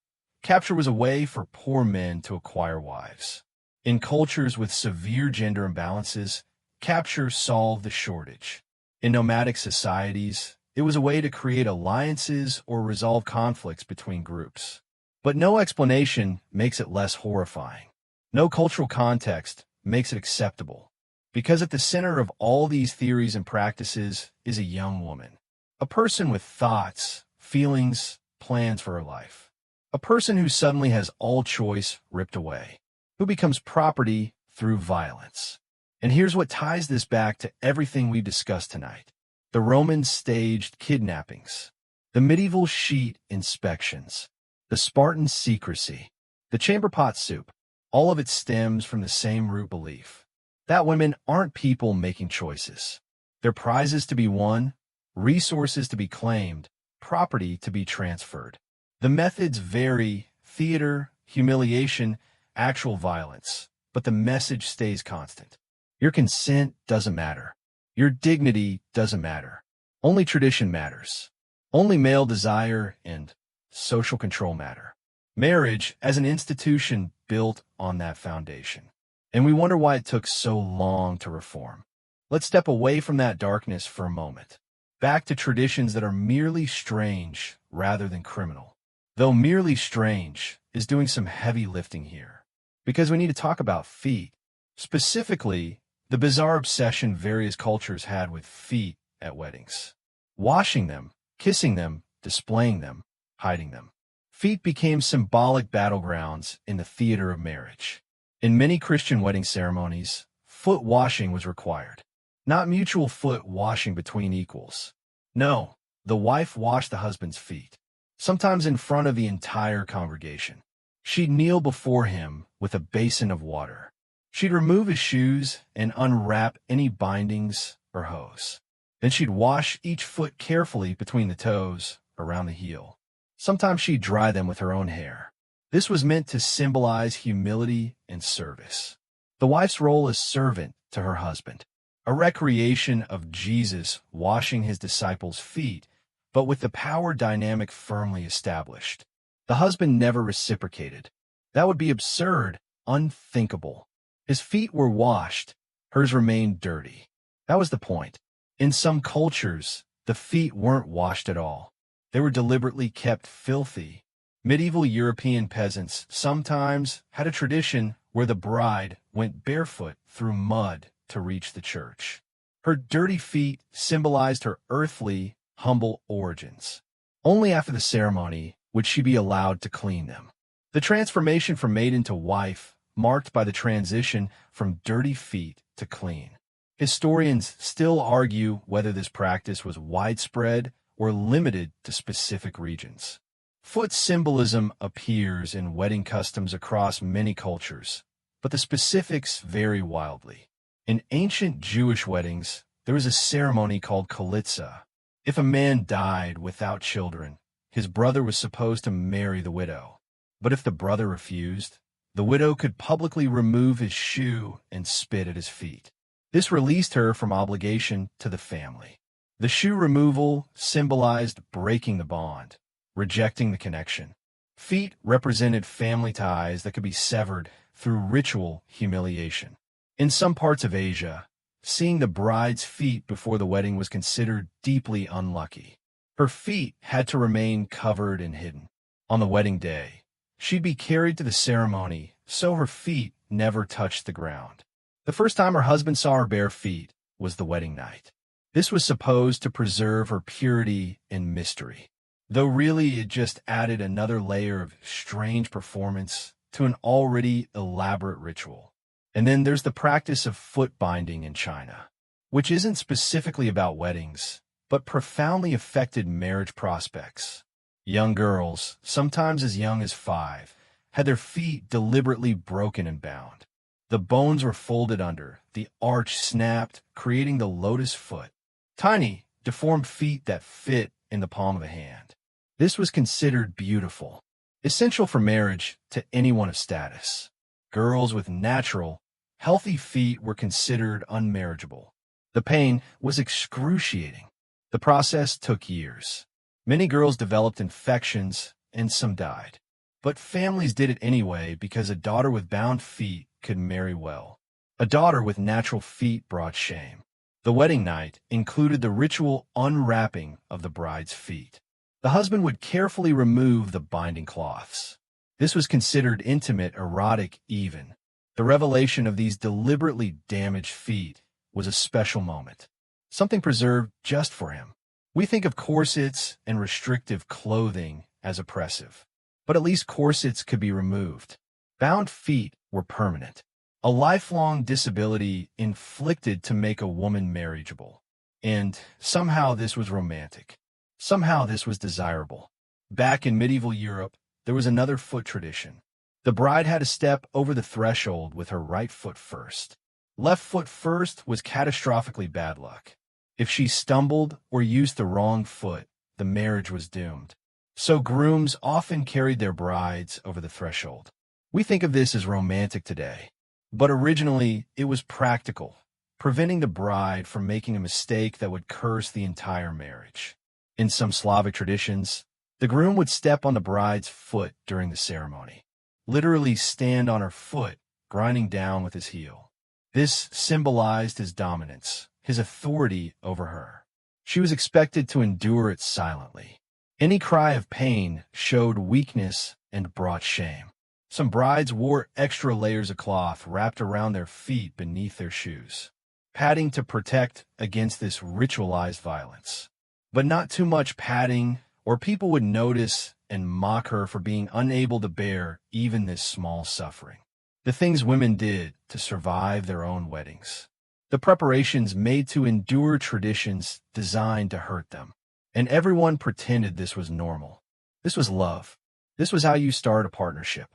capture was a way for poor men to acquire wives. In cultures with severe gender imbalances, capture solved the shortage. In nomadic societies, it was a way to create alliances or resolve conflicts between groups. But no explanation makes it less horrifying. No cultural context makes it acceptable. Because at the center of all these theories and practices is a young woman. A person with thoughts, feelings, plans for her life. A person who suddenly has all choice ripped away. Who becomes property through violence. And here's what ties this back to everything we've discussed tonight. The Romans staged kidnappings. The medieval sheet inspections. The Spartan secrecy, the chamber pot soup, all of it stems from the same root belief. That women aren't people making choices. They're prizes to be won, resources to be claimed, property to be transferred. The methods vary: theater, humiliation, actual violence, but the message stays constant. Your consent doesn't matter. Your dignity doesn't matter. Only tradition matters. Only male desire and social control matter. Marriage as an institution built on that foundation. And we wonder why it took so long to reform. Let's step away from that darkness for a moment. Back to traditions that are merely strange rather than criminal. Though merely strange is doing some heavy lifting here. Because we need to talk about feet. Specifically, the bizarre obsession various cultures had with feet at weddings. Washing them, kissing them, displaying them, hiding them. Feet became symbolic battlegrounds in the theater of marriage. In many Christian wedding ceremonies, foot washing was required. Not mutual foot washing between equals. No, the wife washed the husband's feet, sometimes in front of the entire congregation. She'd kneel before him with a basin of water. She'd remove his shoes and unwrap any bindings or hose. Then she'd wash each foot carefully between the toes, around the heel. Sometimes she'd dry them with her own hair. This was meant to symbolize humility and service. The wife's role as servant to her husband. A recreation of Jesus washing his disciples' feet but with the power dynamic firmly established. The husband never reciprocated. That would be absurd, unthinkable. His feet were washed, hers remained dirty. That was the point. In some cultures, the feet weren't washed at all. They were deliberately kept filthy. Medieval European peasants sometimes had a tradition where the bride went barefoot through mud to reach the church. Her dirty feet symbolized her earthly, humble origins. Only after the ceremony would she be allowed to clean them. The transformation from maiden to wife marked by the transition from dirty feet to clean. Historians still argue whether this practice was widespread or limited to specific regions. Foot symbolism appears in wedding customs across many cultures, but the specifics vary wildly. In ancient Jewish weddings, there was a ceremony called chalitza. If a man died without children, his brother was supposed to marry the widow. But if the brother refused, the widow could publicly remove his shoe and spit at his feet. This released her from obligation to the family. The shoe removal symbolized breaking the bond, rejecting the connection. Feet represented family ties that could be severed through ritual humiliation. In some parts of Asia, seeing the bride's feet before the wedding was considered deeply unlucky. Her feet had to remain covered and hidden. On the wedding day, she'd be carried to the ceremony so her feet never touched the ground. The first time her husband saw her bare feet was the wedding night. This was supposed to preserve her purity and mystery, though really it just added another layer of strange performance to an already elaborate ritual. And then there's the practice of foot binding in China, which isn't specifically about weddings, but profoundly affected marriage prospects. Young girls, sometimes as young as 5, had their feet deliberately broken and bound. The bones were folded under, the arch snapped, creating the lotus foot. Tiny, deformed feet that fit in the palm of a hand. This was considered beautiful, essential for marriage to anyone of status. Girls with natural, healthy feet were considered unmarriageable. The pain was excruciating. The process took years. Many girls developed infections, and some died. But families did it anyway because a daughter with bound feet could marry well. A daughter with natural feet brought shame. The wedding night included the ritual unwrapping of the bride's feet. The husband would carefully remove the binding cloths. This was considered intimate, erotic even. The revelation of these deliberately damaged feet was a special moment, something preserved just for him. We think of corsets and restrictive clothing as oppressive, but at least corsets could be removed. Bound feet were permanent, a lifelong disability inflicted to make a woman marriageable. And somehow this was romantic. Somehow this was desirable. Back in medieval Europe, there was another foot tradition. The bride had to step over the threshold with her right foot first. Left foot first was catastrophically bad luck. If she stumbled or used the wrong foot, the marriage was doomed. So grooms often carried their brides over the threshold. We think of this as romantic today, but originally it was practical, preventing the bride from making a mistake that would curse the entire marriage. In some Slavic traditions, the groom would step on the bride's foot during the ceremony, literally stand on her foot, grinding down with his heel. This symbolized his dominance, his authority over her. She was expected to endure it silently. Any cry of pain showed weakness and brought shame. Some brides wore extra layers of cloth wrapped around their feet beneath their shoes, padding to protect against this ritualized violence. But not too much padding, or people would notice and mock her for being unable to bear even this small suffering. The things women did to survive their own weddings. The preparations made to endure traditions designed to hurt them. And everyone pretended this was normal. This was love. This was how you start a partnership,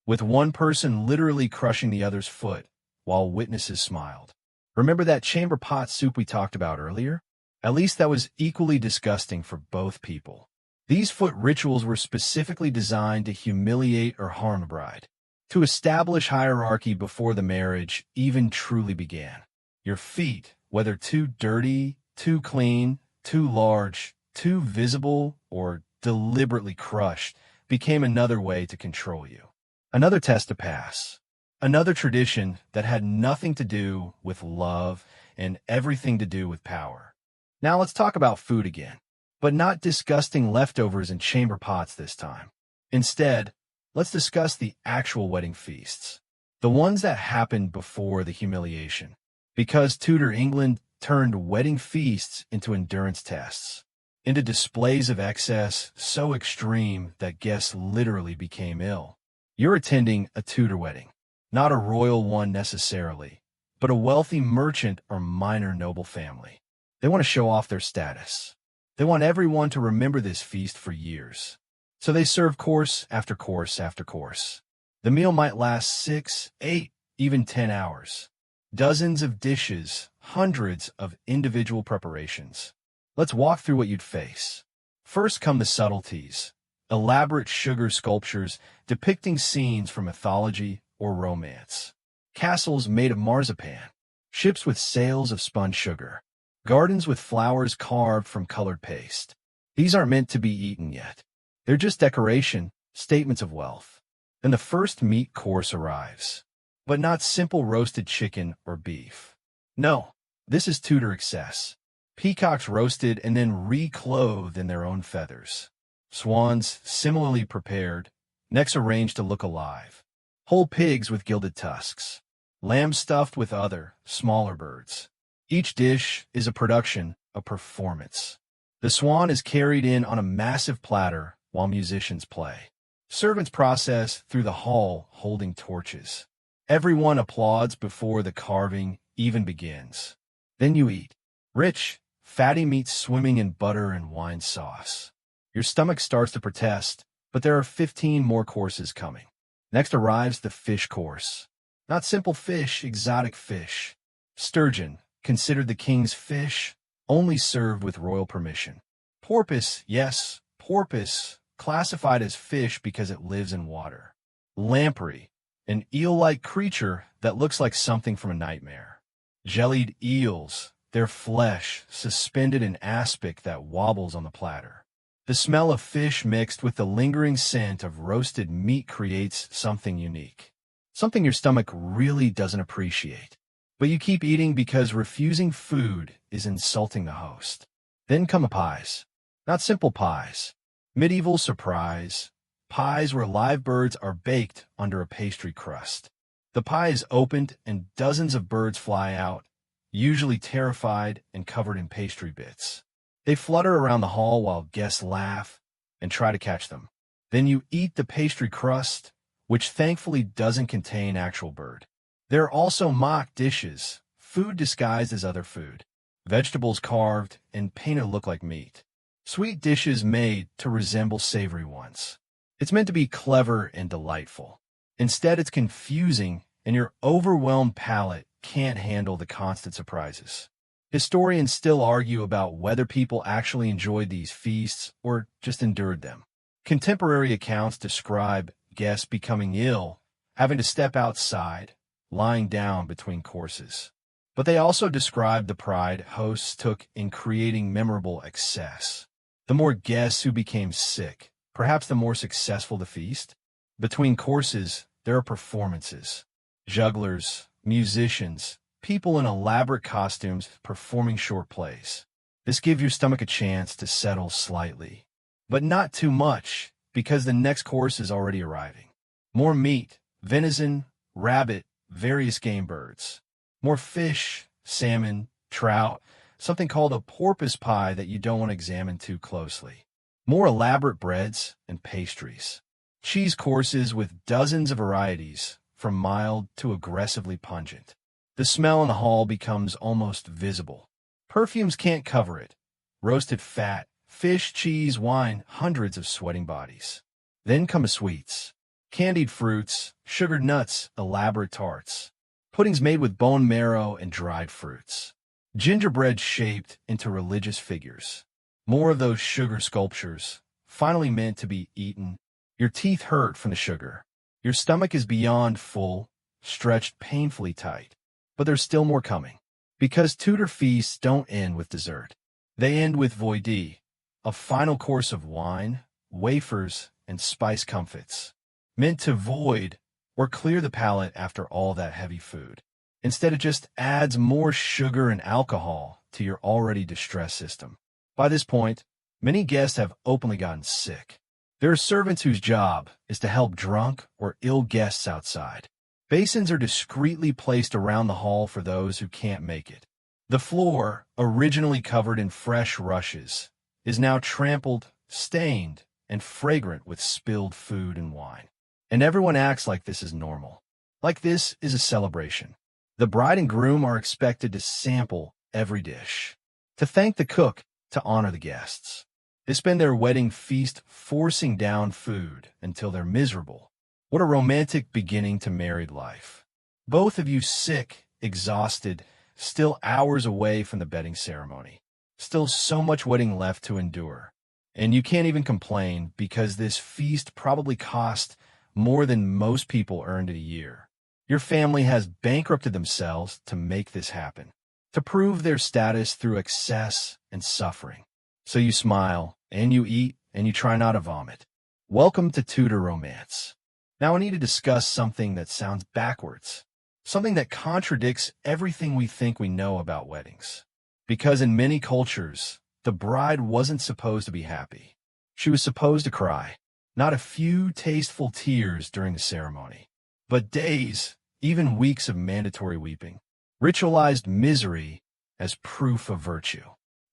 with one person literally crushing the other's foot while witnesses smiled. Remember that chamber pot soup we talked about earlier? At least that was equally disgusting for both people. These foot rituals were specifically designed to humiliate or harm a bride, to establish hierarchy before the marriage even truly began. Your feet, whether too dirty, too clean, too large, too visible or deliberately crushed, became another way to control you. Another test to pass. Another tradition that had nothing to do with love and everything to do with power. Now let's talk about food again, but not disgusting leftovers in chamber pots this time. Instead, let's discuss the actual wedding feasts, the ones that happened before the humiliation, because Tudor England turned wedding feasts into endurance tests, into displays of excess so extreme that guests literally became ill. You're attending a Tudor wedding, not a royal one necessarily, but a wealthy merchant or minor noble family. They want to show off their status. They want everyone to remember this feast for years. So they serve course after course after course. The meal might last 6, 8, even 10 hours. Dozens of dishes, hundreds of individual preparations. Let's walk through what you'd face. First come the subtleties, elaborate sugar sculptures depicting scenes from mythology or romance. Castles made of marzipan, ships with sails of spun sugar, gardens with flowers carved from colored paste. These aren't meant to be eaten yet. They're just decoration, statements of wealth. Then the first meat course arrives. But not simple roasted chicken or beef. No, this is Tudor excess. Peacocks roasted and then reclothed in their own feathers. Swans similarly prepared, necks arranged to look alive. Whole pigs with gilded tusks. Lamb stuffed with other, smaller birds. Each dish is a production, a performance. The swan is carried in on a massive platter while musicians play. Servants process through the hall holding torches. Everyone applauds before the carving even begins. Then you eat. Rich, fatty meat swimming in butter and wine sauce. Your stomach starts to protest, but there are 15 more courses coming. Next arrives the fish course. Not simple fish, exotic fish. Sturgeon, considered the king's fish, only served with royal permission. Porpoise, yes, porpoise, classified as fish because it lives in water. Lamprey, an eel-like creature that looks like something from a nightmare. Jellied eels, their flesh suspended in aspic that wobbles on the platter. The smell of fish mixed with the lingering scent of roasted meat creates something unique. Something your stomach really doesn't appreciate. But you keep eating because refusing food is insulting the host. Then come pies. Not simple pies. Medieval surprise. Pies where live birds are baked under a pastry crust. The pie is opened and dozens of birds fly out, usually terrified and covered in pastry bits. They flutter around the hall while guests laugh and try to catch them. Then you eat the pastry crust, which thankfully doesn't contain actual bird. There are also mock dishes, food disguised as other food. Vegetables carved and painted to look like meat. Sweet dishes made to resemble savory ones. It's meant to be clever and delightful. Instead, it's confusing, and your overwhelmed palate can't handle the constant surprises. Historians still argue about whether people actually enjoyed these feasts or just endured them. Contemporary accounts describe guests becoming ill, having to step outside, lying down between courses. But they also describe the pride hosts took in creating memorable excess. The more guests who became sick, perhaps the more successful the feast. Between courses, there are performances. Jugglers, musicians, people in elaborate costumes performing short plays. This gives your stomach a chance to settle slightly. But not too much, because the next course is already arriving. More meat, venison, rabbit, various game birds. More fish, salmon, trout, something called a porpoise pie that you don't want to examine too closely. More elaborate breads and pastries. Cheese courses with dozens of varieties, from mild to aggressively pungent. The smell in the hall becomes almost visible. Perfumes can't cover it. Roasted fat, fish, cheese, wine, hundreds of sweating bodies. Then come the sweets. Candied fruits, sugared nuts, elaborate tarts. Puddings made with bone marrow and dried fruits. Gingerbread shaped into religious figures. More of those sugar sculptures, finally meant to be eaten. Your teeth hurt from the sugar. Your stomach is beyond full, stretched painfully tight. But there's still more coming. Because Tudor feasts don't end with dessert. They end with voidie, a final course of wine, wafers, and spice comfits, meant to void or clear the palate after all that heavy food. Instead, it just adds more sugar and alcohol to your already distressed system. By this point, many guests have openly gotten sick. There are servants whose job is to help drunk or ill guests outside. Basins are discreetly placed around the hall for those who can't make it. The floor, originally covered in fresh rushes, is now trampled, stained, and fragrant with spilled food and wine. And everyone acts like this is normal. Like this is a celebration. The bride and groom are expected to sample every dish, to thank the cook, to honor the guests. They spend their wedding feast forcing down food until they're miserable. What a romantic beginning to married life. Both of you sick, exhausted, still hours away from the bedding ceremony. Still so much wedding left to endure. And you can't even complain because this feast probably cost more than most people earned in a year. Your family has bankrupted themselves to make this happen, to prove their status through excess and suffering. So you smile, and you eat, and you try not to vomit. Welcome to Tudor romance. Now I need to discuss something that sounds backwards, something that contradicts everything we think we know about weddings. Because in many cultures, the bride wasn't supposed to be happy. She was supposed to cry, not a few tasteful tears during the ceremony, but days, even weeks of mandatory weeping, ritualized misery as proof of virtue.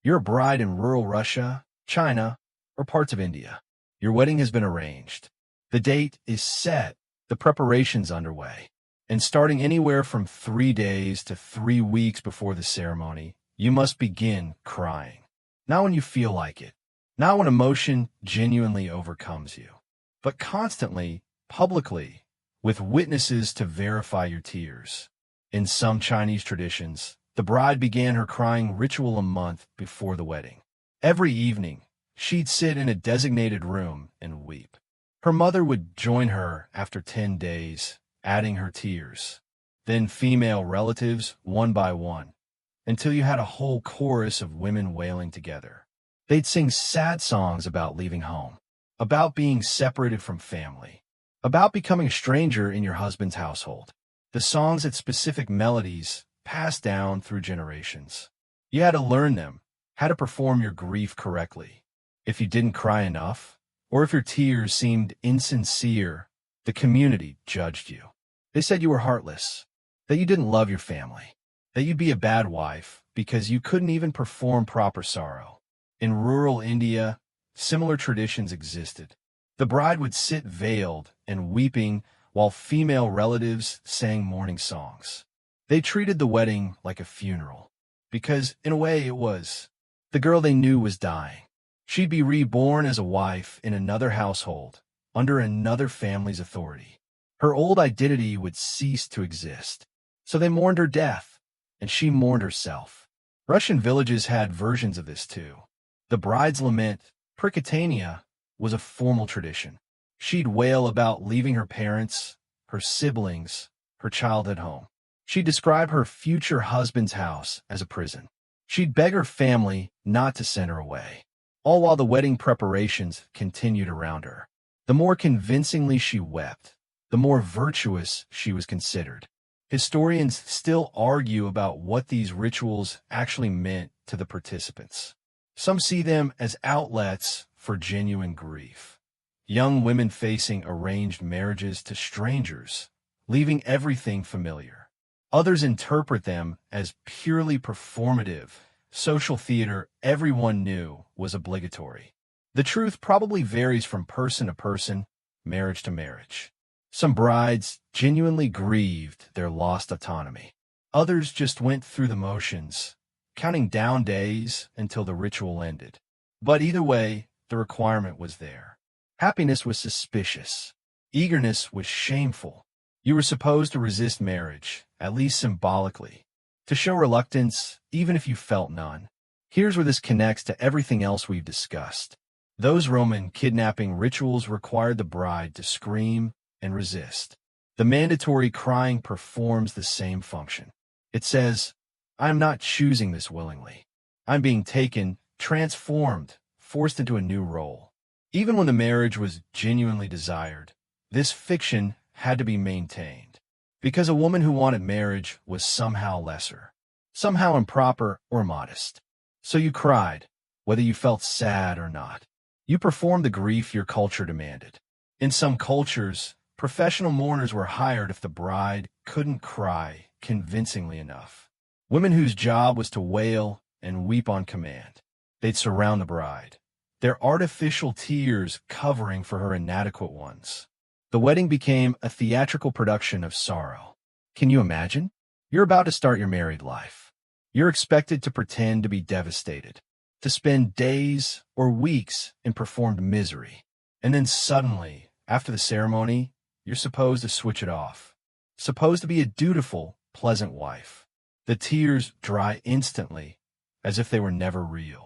You're a bride in rural Russia, China, or parts of India. Your wedding has been arranged. The date is set, the preparations underway. And starting anywhere from 3 days to 3 weeks before the ceremony, you must begin crying. Not when you feel like it, not when emotion genuinely overcomes you, but constantly, publicly, with witnesses to verify your tears. In some Chinese traditions, the bride began her crying ritual a month before the wedding. Every evening, she'd sit in a designated room and weep. Her mother would join her after 10 days, adding her tears. Then female relatives, one by one, until you had a whole chorus of women wailing together. They'd sing sad songs about leaving home, about being separated from family, about becoming a stranger in your husband's household. The songs had specific melodies passed down through generations. You had to learn them, how to perform your grief correctly. If you didn't cry enough, or if your tears seemed insincere, the community judged you. They said you were heartless, that you didn't love your family, that you'd be a bad wife because you couldn't even perform proper sorrow. In rural India, similar traditions existed. The bride would sit veiled and weeping while female relatives sang mourning songs. They treated the wedding like a funeral, because in a way it was. The girl they knew was dying. She'd be reborn as a wife in another household, under another family's authority. Her old identity would cease to exist. So they mourned her death, and she mourned herself. Russian villages had versions of this too. The bride's lament, Prikatania, was a formal tradition. She'd wail about leaving her parents, her siblings, her childhood home. She'd describe her future husband's house as a prison. She'd beg her family not to send her away, all while the wedding preparations continued around her. The more convincingly she wept, the more virtuous she was considered. Historians still argue about what these rituals actually meant to the participants. Some see them as outlets for genuine grief. Young women facing arranged marriages to strangers, leaving everything familiar. Others interpret them as purely performative, social theater everyone knew was obligatory. The truth probably varies from person to person, marriage to marriage. Some brides genuinely grieved their lost autonomy. Others just went through the motions, counting down days until the ritual ended. But either way, the requirement was there. Happiness was suspicious. Eagerness was shameful. You were supposed to resist marriage, at least symbolically, to show reluctance, even if you felt none. Here's where this connects to everything else we've discussed. Those Roman kidnapping rituals required the bride to scream and resist. The mandatory crying performs the same function. It says, "I'm not choosing this willingly. I'm being taken, transformed, forced into a new role. Even when the marriage was genuinely desired, this fiction had to be maintained, because a woman who wanted marriage was somehow lesser, somehow improper or modest. So you cried, whether you felt sad or not. You performed the grief your culture demanded. In some cultures, professional mourners were hired if the bride couldn't cry convincingly enough. Women whose job was to wail and weep on command. They'd surround the bride, their artificial tears covering for her inadequate ones. The wedding became a theatrical production of sorrow. Can you imagine? You're about to start your married life. You're expected to pretend to be devastated, to spend days or weeks in performed misery. And then suddenly, after the ceremony, you're supposed to switch it off. Supposed to be a dutiful, pleasant wife. The tears dry instantly, as if they were never real.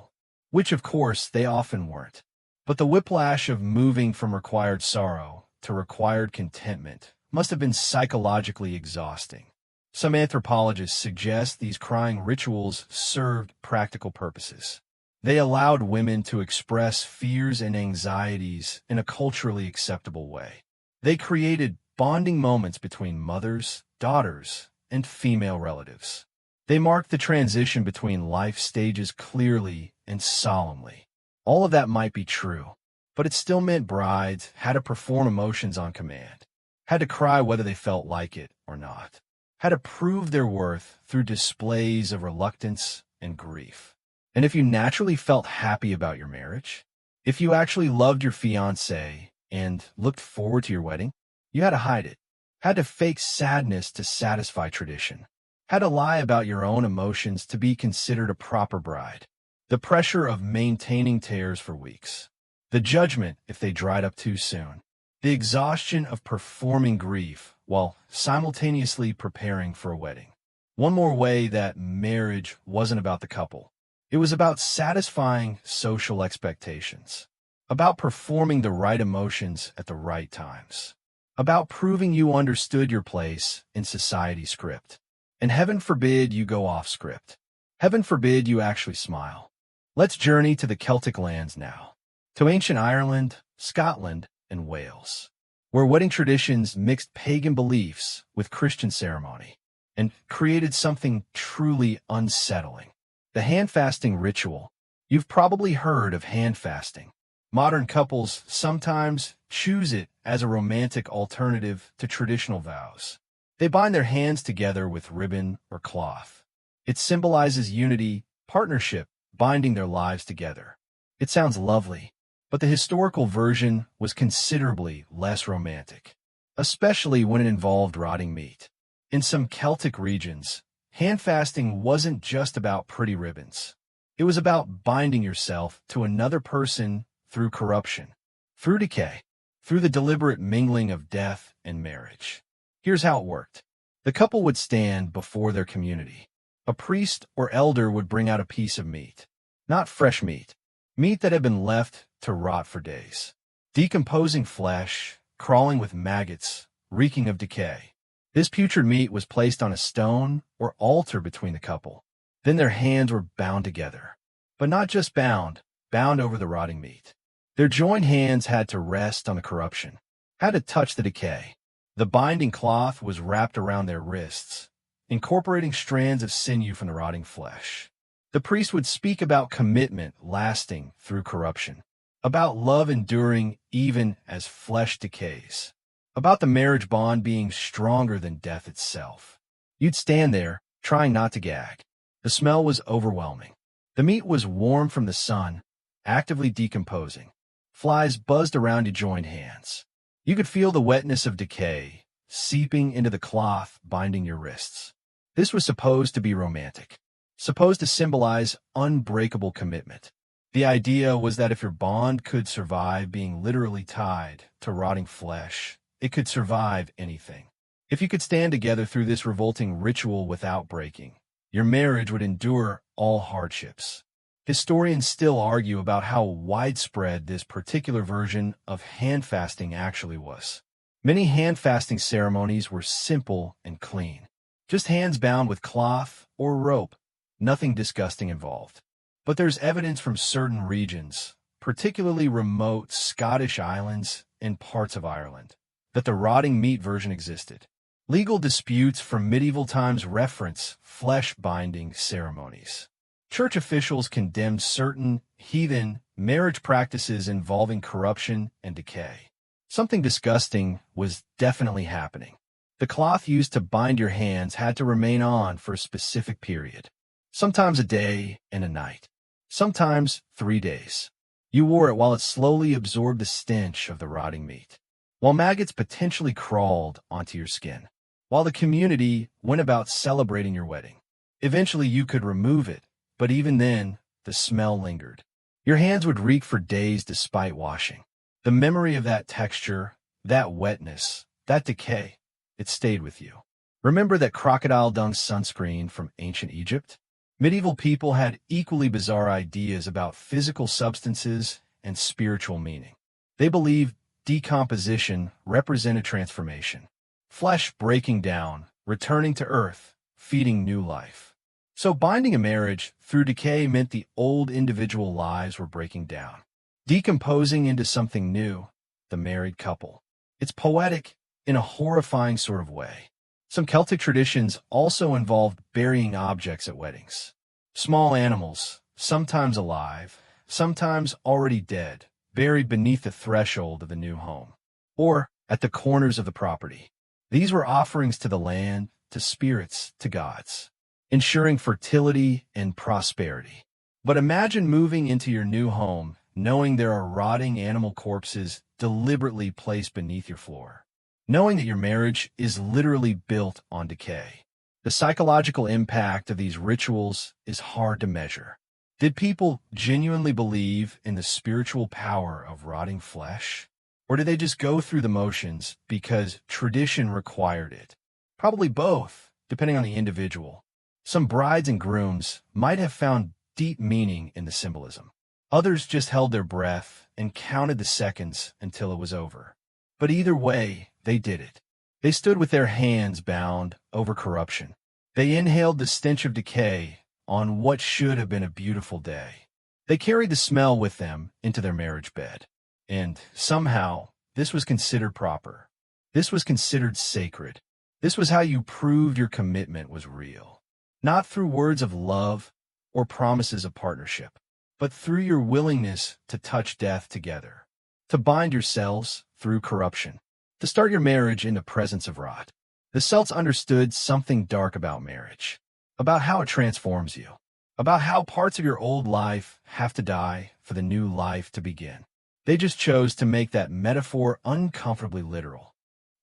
Which, of course, they often weren't. But the whiplash of moving from required sorrow to required contentment must have been psychologically exhausting. Some anthropologists suggest these crying rituals served practical purposes. They allowed women to express fears and anxieties in a culturally acceptable way. They created bonding moments between mothers, daughters, and female relatives. They marked the transition between life stages clearly and solemnly. All of that might be true, but it still meant brides had to perform emotions on command, had to cry whether they felt like it or not, had to prove their worth through displays of reluctance and grief. And if you naturally felt happy about your marriage, if you actually loved your fiancé and looked forward to your wedding, you had to hide it, had to fake sadness to satisfy tradition, had to lie about your own emotions to be considered a proper bride. The pressure of maintaining tears for weeks, the judgment if they dried up too soon, the exhaustion of performing grief while simultaneously preparing for a wedding. One more way that marriage wasn't about the couple. It was about satisfying social expectations, about performing the right emotions at the right times, about proving you understood your place in society's script. And heaven forbid you go off script. Heaven forbid you actually smile. Let's journey to the Celtic lands now, to ancient Ireland, Scotland, and Wales, where wedding traditions mixed pagan beliefs with Christian ceremony and created something truly unsettling. The hand-fasting ritual. You've probably heard of hand-fasting. Modern couples sometimes choose it as a romantic alternative to traditional vows. They bind their hands together with ribbon or cloth. It symbolizes unity, partnership, binding their lives together. It sounds lovely, but the historical version was considerably less romantic, especially when it involved rotting meat. In some Celtic regions, hand-fasting wasn't just about pretty ribbons. It was about binding yourself to another person through corruption, through decay, through the deliberate mingling of death and marriage. Here's how it worked. The couple would stand before their community. A priest or elder would bring out a piece of meat. Not fresh meat. Meat that had been left to rot for days. Decomposing flesh, crawling with maggots, reeking of decay. This putrid meat was placed on a stone or altar between the couple. Then their hands were bound together. But not just bound over the rotting meat. Their joined hands had to rest on the corruption, had to touch the decay. The binding cloth was wrapped around their wrists, incorporating strands of sinew from the rotting flesh. The priest would speak about commitment lasting through corruption, about love enduring even as flesh decays, about the marriage bond being stronger than death itself. You'd stand there, trying not to gag. The smell was overwhelming. The meat was warm from the sun, actively decomposing. Flies buzzed around your joined hands. You could feel the wetness of decay seeping into the cloth binding your wrists. This was supposed to be romantic, supposed to symbolize unbreakable commitment. The idea was that if your bond could survive being literally tied to rotting flesh, it could survive anything. If you could stand together through this revolting ritual without breaking, your marriage would endure all hardships. Historians still argue about how widespread this particular version of hand-fasting actually was. Many hand-fasting ceremonies were simple and clean. Just hands bound with cloth or rope, nothing disgusting involved. But there's evidence from certain regions, particularly remote Scottish islands and parts of Ireland, that the rotting meat version existed. Legal disputes from medieval times reference flesh-binding ceremonies. Church officials condemned certain heathen marriage practices involving corruption and decay. Something disgusting was definitely happening. The cloth used to bind your hands had to remain on for a specific period, sometimes a day and a night, sometimes 3 days. You wore it while it slowly absorbed the stench of the rotting meat, while maggots potentially crawled onto your skin, while the community went about celebrating your wedding. Eventually you could remove it, but even then, the smell lingered. Your hands would reek for days despite washing. The memory of that texture, that wetness, that decay, it stayed with you. Remember that crocodile dung sunscreen from ancient Egypt? Medieval people had equally bizarre ideas about physical substances and spiritual meaning. They believed decomposition represented transformation, flesh breaking down, returning to earth, feeding new life. So binding a marriage through decay meant the old individual lives were breaking down, decomposing into something new, the married couple. It's poetic in a horrifying sort of way. Some Celtic traditions also involved burying objects at weddings. Small animals, sometimes alive, sometimes already dead, buried beneath the threshold of the new home, or at the corners of the property. These were offerings to the land, to spirits, to gods, ensuring fertility and prosperity. But imagine moving into your new home, knowing there are rotting animal corpses deliberately placed beneath your floor, knowing that your marriage is literally built on decay. The psychological impact of these rituals is hard to measure. Did people genuinely believe in the spiritual power of rotting flesh? Or did they just go through the motions because tradition required it? Probably both, depending on the individual. Some brides and grooms might have found deep meaning in the symbolism. Others just held their breath and counted the seconds until it was over. But either way, they did it. They stood with their hands bound over corruption. They inhaled the stench of decay on what should have been a beautiful day. They carried the smell with them into their marriage bed. And somehow, this was considered proper. This was considered sacred. This was how you proved your commitment was real. Not through words of love or promises of partnership, but through your willingness to touch death together, to bind yourselves through corruption, to start your marriage in the presence of rot. The Celts understood something dark about marriage, about how it transforms you, about how parts of your old life have to die for the new life to begin. They just chose to make that metaphor uncomfortably literal.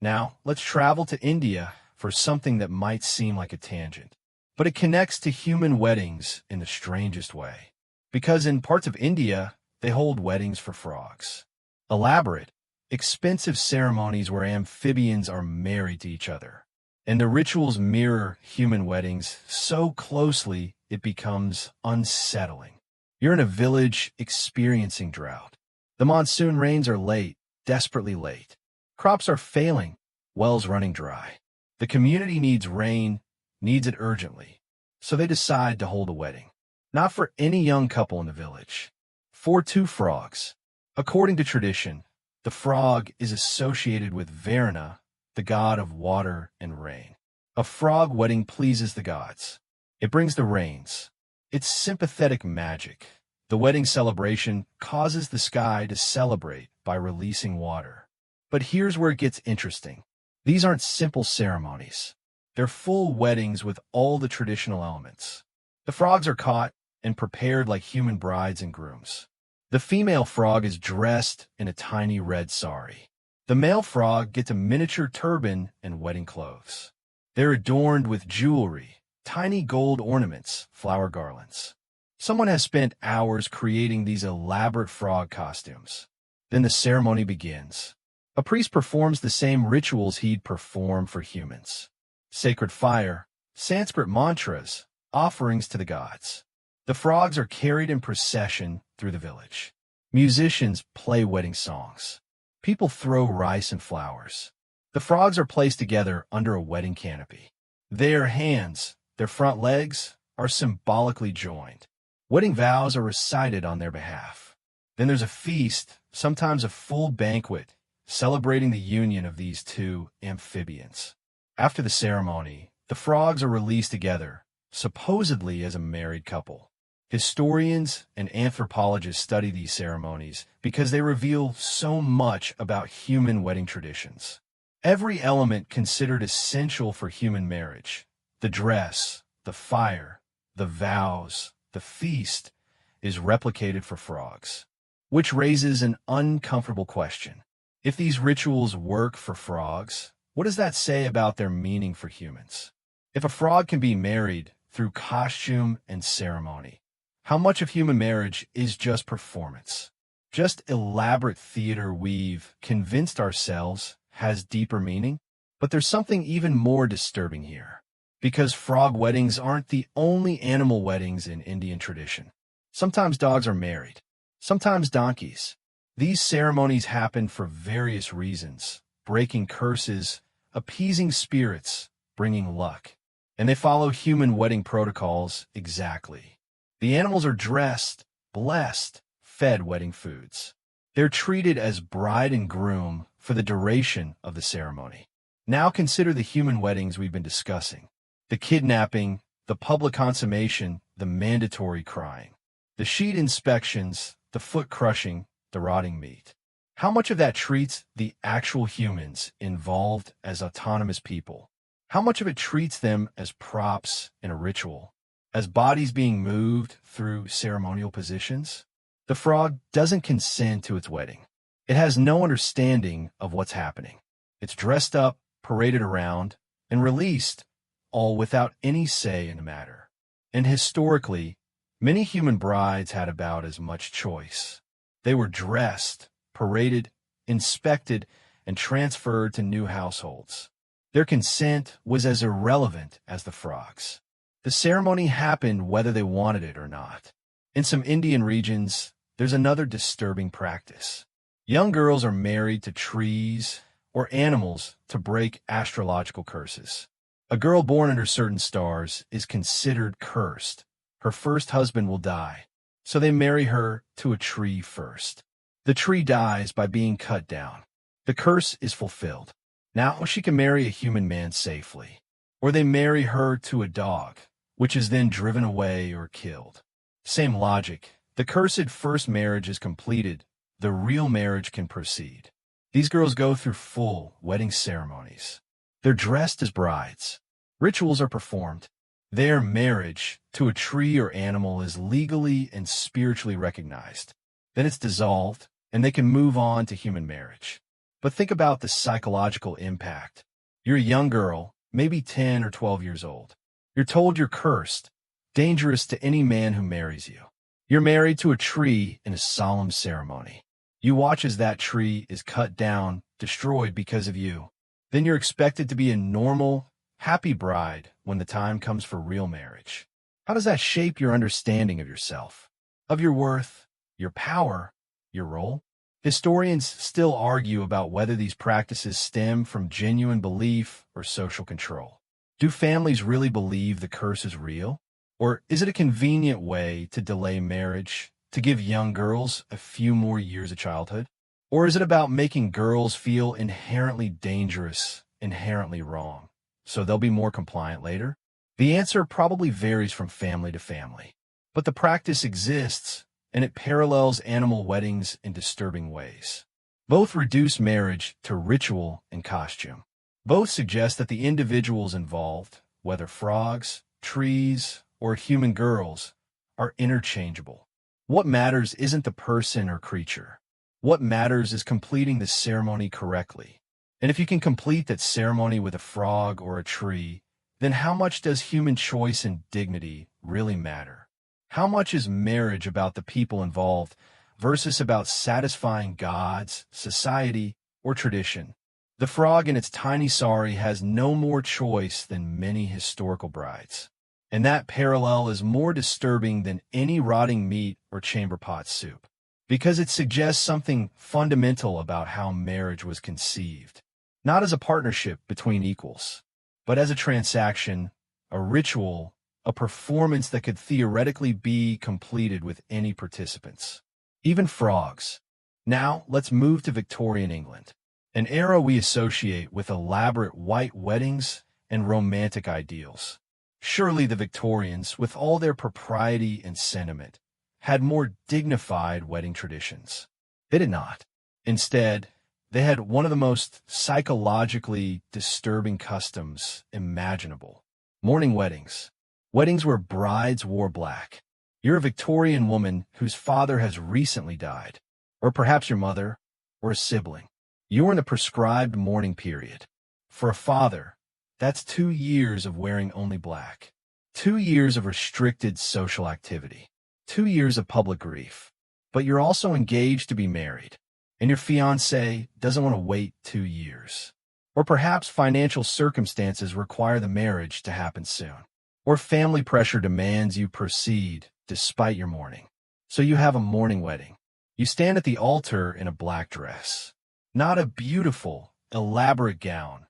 Now, let's travel to India for something that might seem like a tangent, but it connects to human weddings in the strangest way. Because in parts of India, they hold weddings for frogs. Elaborate, expensive ceremonies where amphibians are married to each other. And the rituals mirror human weddings so closely it becomes unsettling. You're in a village experiencing drought. The monsoon rains are late, desperately late. Crops are failing, wells running dry. The community needs rain, needs it urgently. So they decide to hold a wedding. Not for any young couple in the village. For two frogs. According to tradition, the frog is associated with Varuna, the god of water and rain. A frog wedding pleases the gods. It brings the rains. It's sympathetic magic. The wedding celebration causes the sky to celebrate by releasing water. But here's where it gets interesting. These aren't simple ceremonies. They're full weddings with all the traditional elements. The frogs are caught and prepared like human brides and grooms. The female frog is dressed in a tiny red sari. The male frog gets a miniature turban and wedding clothes. They're adorned with jewelry, tiny gold ornaments, flower garlands. Someone has spent hours creating these elaborate frog costumes. Then the ceremony begins. A priest performs the same rituals he'd perform for humans. Sacred fire, Sanskrit mantras, offerings to the gods. The frogs are carried in procession through the village. Musicians play wedding songs. People throw rice and flowers. The frogs are placed together under a wedding canopy. Their hands, their front legs, are symbolically joined. Wedding vows are recited on their behalf. Then there's a feast, sometimes a full banquet, celebrating the union of these two amphibians. After the ceremony, the frogs are released together, supposedly as a married couple. Historians and anthropologists study these ceremonies because they reveal so much about human wedding traditions. Every element considered essential for human marriage, the dress, the fire, the vows, the feast, is replicated for frogs. Which raises an uncomfortable question. If these rituals work for frogs, what does that say about their meaning for humans? If a frog can be married through costume and ceremony, how much of human marriage is just performance? Just elaborate theater we've convinced ourselves has deeper meaning? But there's something even more disturbing here. Because frog weddings aren't the only animal weddings in Indian tradition. Sometimes dogs are married. Sometimes donkeys. These ceremonies happen for various reasons, breaking curses, appeasing spirits, bringing luck. And they follow human wedding protocols exactly. The animals are dressed, blessed, fed wedding foods. They're treated as bride and groom for the duration of the ceremony. Now consider the human weddings we've been discussing. The kidnapping, the public consummation, the mandatory crying. The sheet inspections, the foot crushing, the rotting meat. How much of that treats the actual humans involved as autonomous people? How much of it treats them as props in a ritual, as bodies being moved through ceremonial positions? The frog doesn't consent to its wedding. It has no understanding of what's happening. It's dressed up, paraded around, and released, all without any say in the matter. And historically, many human brides had about as much choice. They were dressed, paraded, inspected, and transferred to new households. Their consent was as irrelevant as the frogs. The ceremony happened whether they wanted it or not. In some Indian regions, there's another disturbing practice. Young girls are married to trees or animals to break astrological curses. A girl born under certain stars is considered cursed. Her first husband will die, so they marry her to a tree first. The tree dies by being cut down. The curse is fulfilled. Now she can marry a human man safely. Or they marry her to a dog, which is then driven away or killed. Same logic. The cursed first marriage is completed. The real marriage can proceed. These girls go through full wedding ceremonies. They're dressed as brides. Rituals are performed. Their marriage to a tree or animal is legally and spiritually recognized. Then it's dissolved, and they can move on to human marriage. But think about the psychological impact. You're a young girl, maybe 10 or 12 years old. You're told you're cursed, dangerous to any man who marries you. You're married to a tree in a solemn ceremony. You watch as that tree is cut down, destroyed because of you. Then you're expected to be a normal, happy bride when the time comes for real marriage. How does that shape your understanding of yourself, of your worth, your power, your role? Historians still argue about whether these practices stem from genuine belief or social control. Do families really believe the curse is real? Or is it a convenient way to delay marriage, to give young girls a few more years of childhood? Or is it about making girls feel inherently dangerous, inherently wrong, so they'll be more compliant later? The answer probably varies from family to family. But the practice exists, and it parallels animal weddings in disturbing ways. Both reduce marriage to ritual and costume. Both suggest that the individuals involved, whether frogs, trees, or human girls, are interchangeable. What matters isn't the person or creature. What matters is completing the ceremony correctly. And if you can complete that ceremony with a frog or a tree, then how much does human choice and dignity really matter? How much is marriage about the people involved versus about satisfying gods, society, or tradition? The frog in its tiny sari has no more choice than many historical brides. And that parallel is more disturbing than any rotting meat or chamber pot soup, because it suggests something fundamental about how marriage was conceived, not as a partnership between equals, but as a transaction, a ritual, a performance that could theoretically be completed with any participants. even frogs. Now, let's move to Victorian England, an era we associate with elaborate white weddings and romantic ideals. Surely the Victorians, with all their propriety and sentiment, had more dignified wedding traditions. They did not. Instead, they had one of the most psychologically disturbing customs imaginable. Mourning weddings. Weddings where brides wore black. You're a Victorian woman whose father has recently died, or perhaps your mother, or a sibling. You're in the prescribed mourning period. For a father, that's 2 years of wearing only black. 2 years of restricted social activity. 2 years of public grief. But you're also engaged to be married, and your fiancé doesn't want to wait 2 years. Or perhaps financial circumstances require the marriage to happen soon. Or family pressure demands you proceed despite your mourning. So you have a mourning wedding. You stand at the altar in a black dress. Not a beautiful, elaborate gown.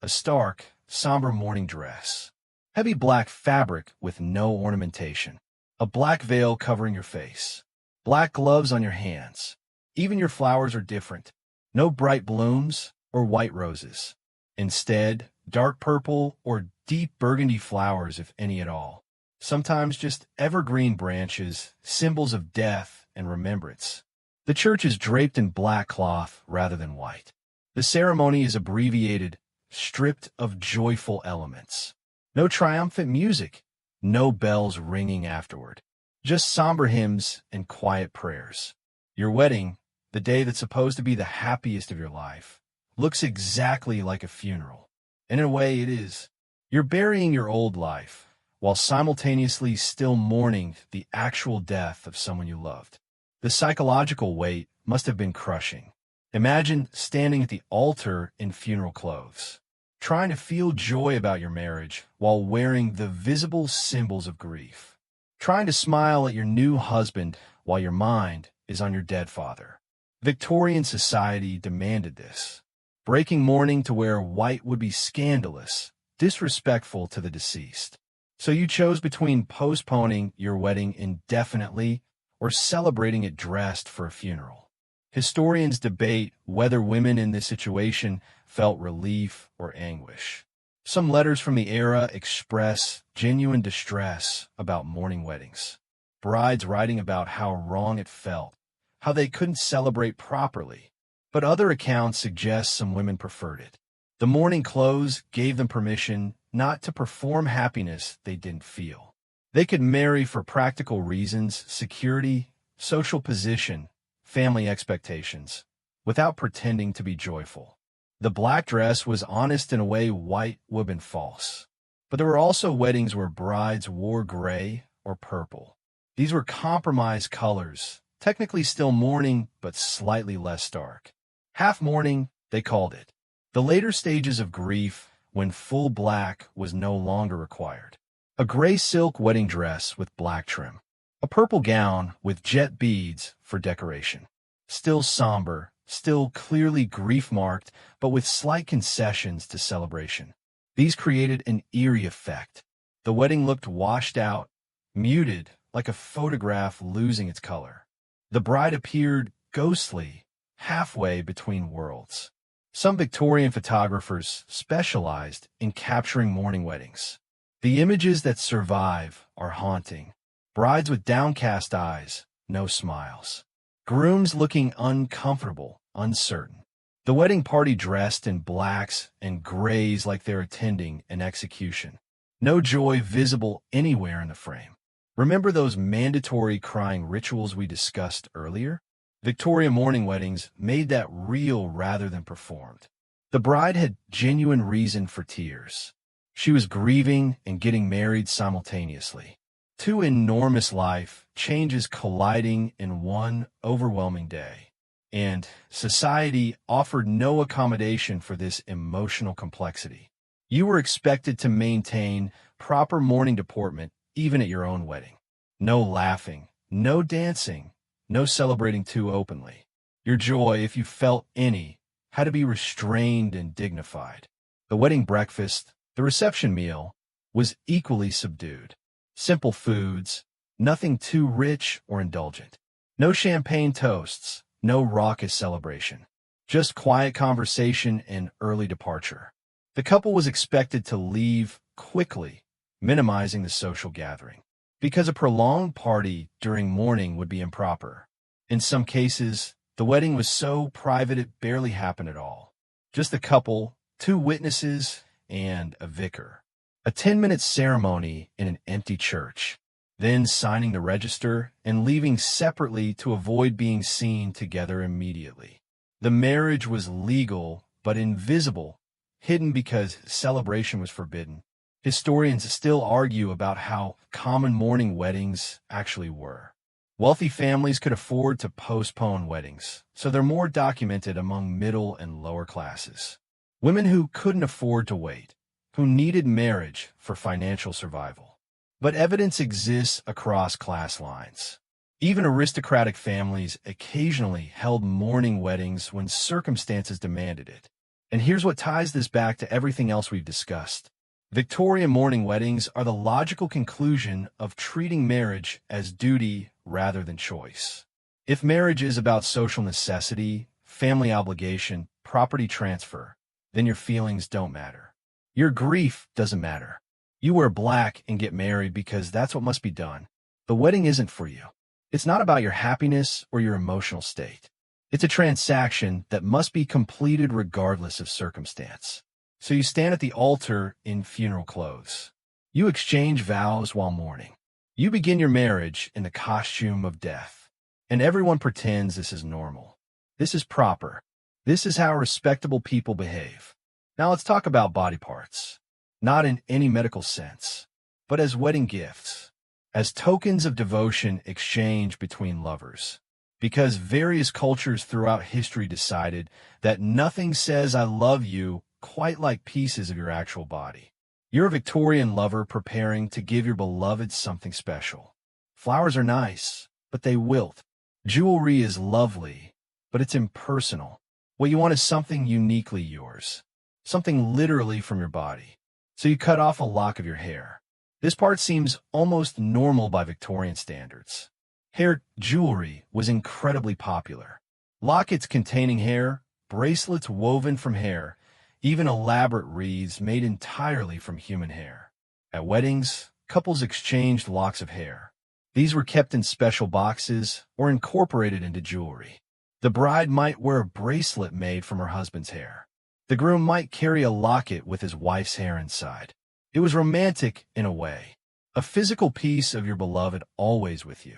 A stark, somber mourning dress. Heavy black fabric with no ornamentation. A black veil covering your face. Black gloves on your hands. Even your flowers are different. No bright blooms or white roses. Instead, dark purple or deep burgundy flowers, if any at all. Sometimes just evergreen branches, symbols of death and remembrance. The church is draped in black cloth rather than white. The ceremony is abbreviated, stripped of joyful elements. No triumphant music, no bells ringing afterward. Just somber hymns and quiet prayers. Your wedding, the day that's supposed to be the happiest of your life, looks exactly like a funeral. And in a way, it is. You're burying your old life, while simultaneously still mourning the actual death of someone you loved. The psychological weight must have been crushing. Imagine standing at the altar in funeral clothes, trying to feel joy about your marriage while wearing the visible symbols of grief. Trying to smile at your new husband while your mind is on your dead father. Victorian society demanded this. Breaking mourning to wear white would be scandalous, disrespectful to the deceased. So you chose between postponing your wedding indefinitely or celebrating it dressed for a funeral. Historians debate whether women in this situation felt relief or anguish. Some letters from the era express genuine distress about mourning weddings. Brides writing about how wrong it felt, how they couldn't celebrate properly. But other accounts suggest some women preferred it. The mourning clothes gave them permission not to perform happiness they didn't feel. They could marry for practical reasons, security, social position, family expectations, without pretending to be joyful. The black dress was honest in a way white would have been false. But there were also weddings where brides wore gray or purple. These were compromise colors, technically still mourning, but slightly less stark. Half mourning, they called it. The later stages of grief, when full black was no longer required. A gray silk wedding dress with black trim. A purple gown with jet beads for decoration. Still somber, still clearly grief-marked, but with slight concessions to celebration. These created an eerie effect. The wedding looked washed out, muted, like a photograph losing its color. The bride appeared ghostly, halfway between worlds. Some Victorian photographers specialized in capturing mourning weddings. The images that survive are haunting. Brides with downcast eyes, no smiles. Grooms looking uncomfortable, uncertain. The wedding party dressed in blacks and grays like they're attending an execution. No joy visible anywhere in the frame. Remember those mandatory crying rituals we discussed earlier? Victorian mourning weddings made that real rather than performed. The bride had genuine reason for tears. She was grieving and getting married simultaneously. 2 enormous life changes colliding in one overwhelming day. And society offered no accommodation for this emotional complexity. You were expected to maintain proper mourning deportment even at your own wedding. No laughing, no dancing, no celebrating too openly. Your joy, if you felt any, had to be restrained and dignified. The wedding breakfast, the reception meal, was equally subdued. Simple foods, nothing too rich or indulgent. No champagne toasts, no raucous celebration. Just quiet conversation and early departure. The couple was expected to leave quickly, minimizing the social gathering, because a prolonged party during mourning would be improper. In some cases, the wedding was so private it barely happened at all. Just the couple, two witnesses, and a vicar. A 10-minute ceremony in an empty church, then signing the register and leaving separately to avoid being seen together immediately. The marriage was legal but invisible, hidden because celebration was forbidden. Historians still argue about how common mourning weddings actually were. Wealthy families could afford to postpone weddings, so they're more documented among middle and lower classes. Women who couldn't afford to wait, who needed marriage for financial survival. But evidence exists across class lines. Even aristocratic families occasionally held mourning weddings when circumstances demanded it. And here's what ties this back to everything else we've discussed. Victorian mourning weddings are the logical conclusion of treating marriage as duty rather than choice. If marriage is about social necessity, family obligation, property transfer, then your feelings don't matter. Your grief doesn't matter. You wear black and get married because that's what must be done. The wedding isn't for you. It's not about your happiness or your emotional state. It's a transaction that must be completed regardless of circumstance. So you stand at the altar in funeral clothes. You exchange vows while mourning. You begin your marriage in the costume of death. And everyone pretends this is normal. This is proper. This is how respectable people behave. Now let's talk about body parts. Not in any medical sense, but as wedding gifts, as tokens of devotion exchanged between lovers. Because various cultures throughout history decided that nothing says I love you quite like pieces of your actual body. You're a Victorian lover preparing to give your beloved something special. Flowers are nice, but they wilt. Jewelry is lovely, but it's impersonal. What you want is something uniquely yours, something literally from your body. So you cut off a lock of your hair. This part seems almost normal by Victorian standards. Hair jewelry was incredibly popular. Lockets containing hair, bracelets woven from hair, even elaborate wreaths made entirely from human hair. At weddings, couples exchanged locks of hair. These were kept in special boxes or incorporated into jewelry. The bride might wear a bracelet made from her husband's hair. The groom might carry a locket with his wife's hair inside. It was romantic in a way, a physical piece of your beloved always with you.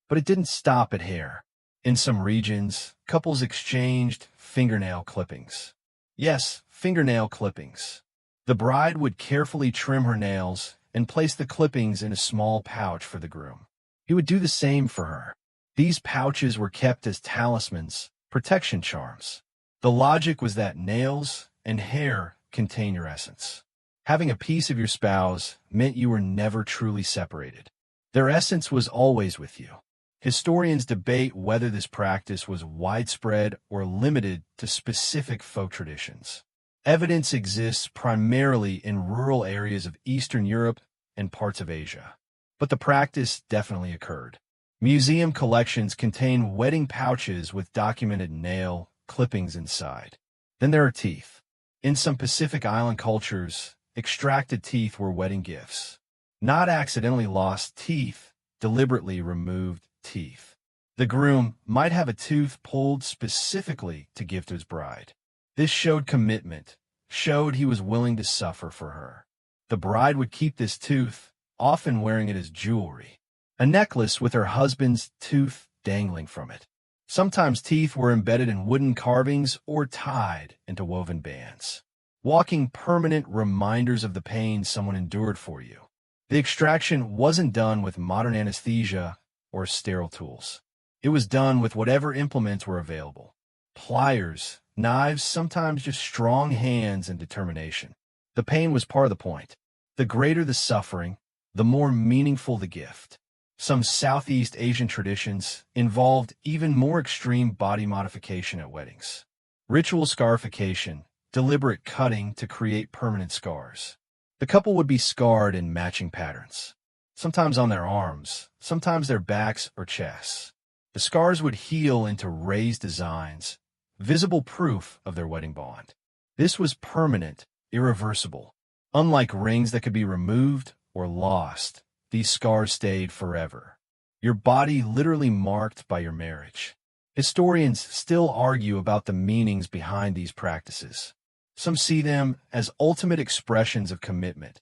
But it didn't stop at hair. In some regions, couples exchanged fingernail clippings. Yes, fingernail clippings. The bride would carefully trim her nails and place the clippings in a small pouch for the groom. He would do the same for her. These pouches were kept as talismans, protection charms. The logic was that nails and hair contain your essence. Having a piece of your spouse meant you were never truly separated. Their essence was always with you. Historians debate whether this practice was widespread or limited to specific folk traditions. Evidence exists primarily in rural areas of Eastern Europe and parts of Asia. But the practice definitely occurred. Museum collections contain wedding pouches with documented nail clippings inside. Then there are teeth. In some Pacific Island cultures, extracted teeth were wedding gifts. Not accidentally lost teeth, deliberately removed teeth. The groom might have a tooth pulled specifically to give to his bride. This showed commitment, showed he was willing to suffer for her. The bride would keep this tooth, often wearing it as jewelry. A necklace with her husband's tooth dangling from it. Sometimes teeth were embedded in wooden carvings or tied into woven bands, walking permanent reminders of the pain someone endured for you. The extraction wasn't done with modern anesthesia or sterile tools. It was done with whatever implements were available. Pliers, knives, sometimes just strong hands and determination. The pain was part of the point. The greater the suffering, the more meaningful the gift. Some Southeast Asian traditions involved even more extreme body modification at weddings. Ritual scarification, deliberate cutting to create permanent scars. The couple would be scarred in matching patterns, sometimes on their arms, sometimes their backs or chests. The scars would heal into raised designs, visible proof of their wedding bond. This was permanent, irreversible. Unlike rings that could be removed or lost, these scars stayed forever. Your body literally marked by your marriage. Historians still argue about the meanings behind these practices. Some see them as ultimate expressions of commitment,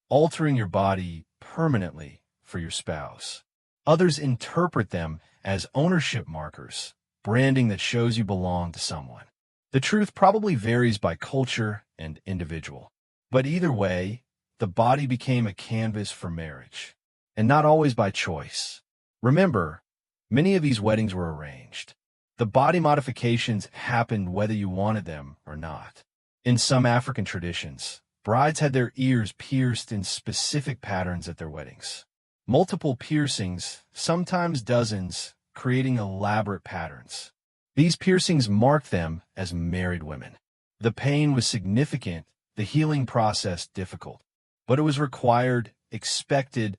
altering your body permanently for your spouse. Others interpret them as ownership markers, branding that shows you belong to someone. The truth probably varies by culture and individual. But either way, the body became a canvas for marriage, and not always by choice. Remember, many of these weddings were arranged. The body modifications happened whether you wanted them or not. In some African traditions, brides had their ears pierced in specific patterns at their weddings. Multiple piercings, sometimes dozens, creating elaborate patterns. These piercings marked them as married women. The pain was significant, the healing process difficult, but it was required, expected,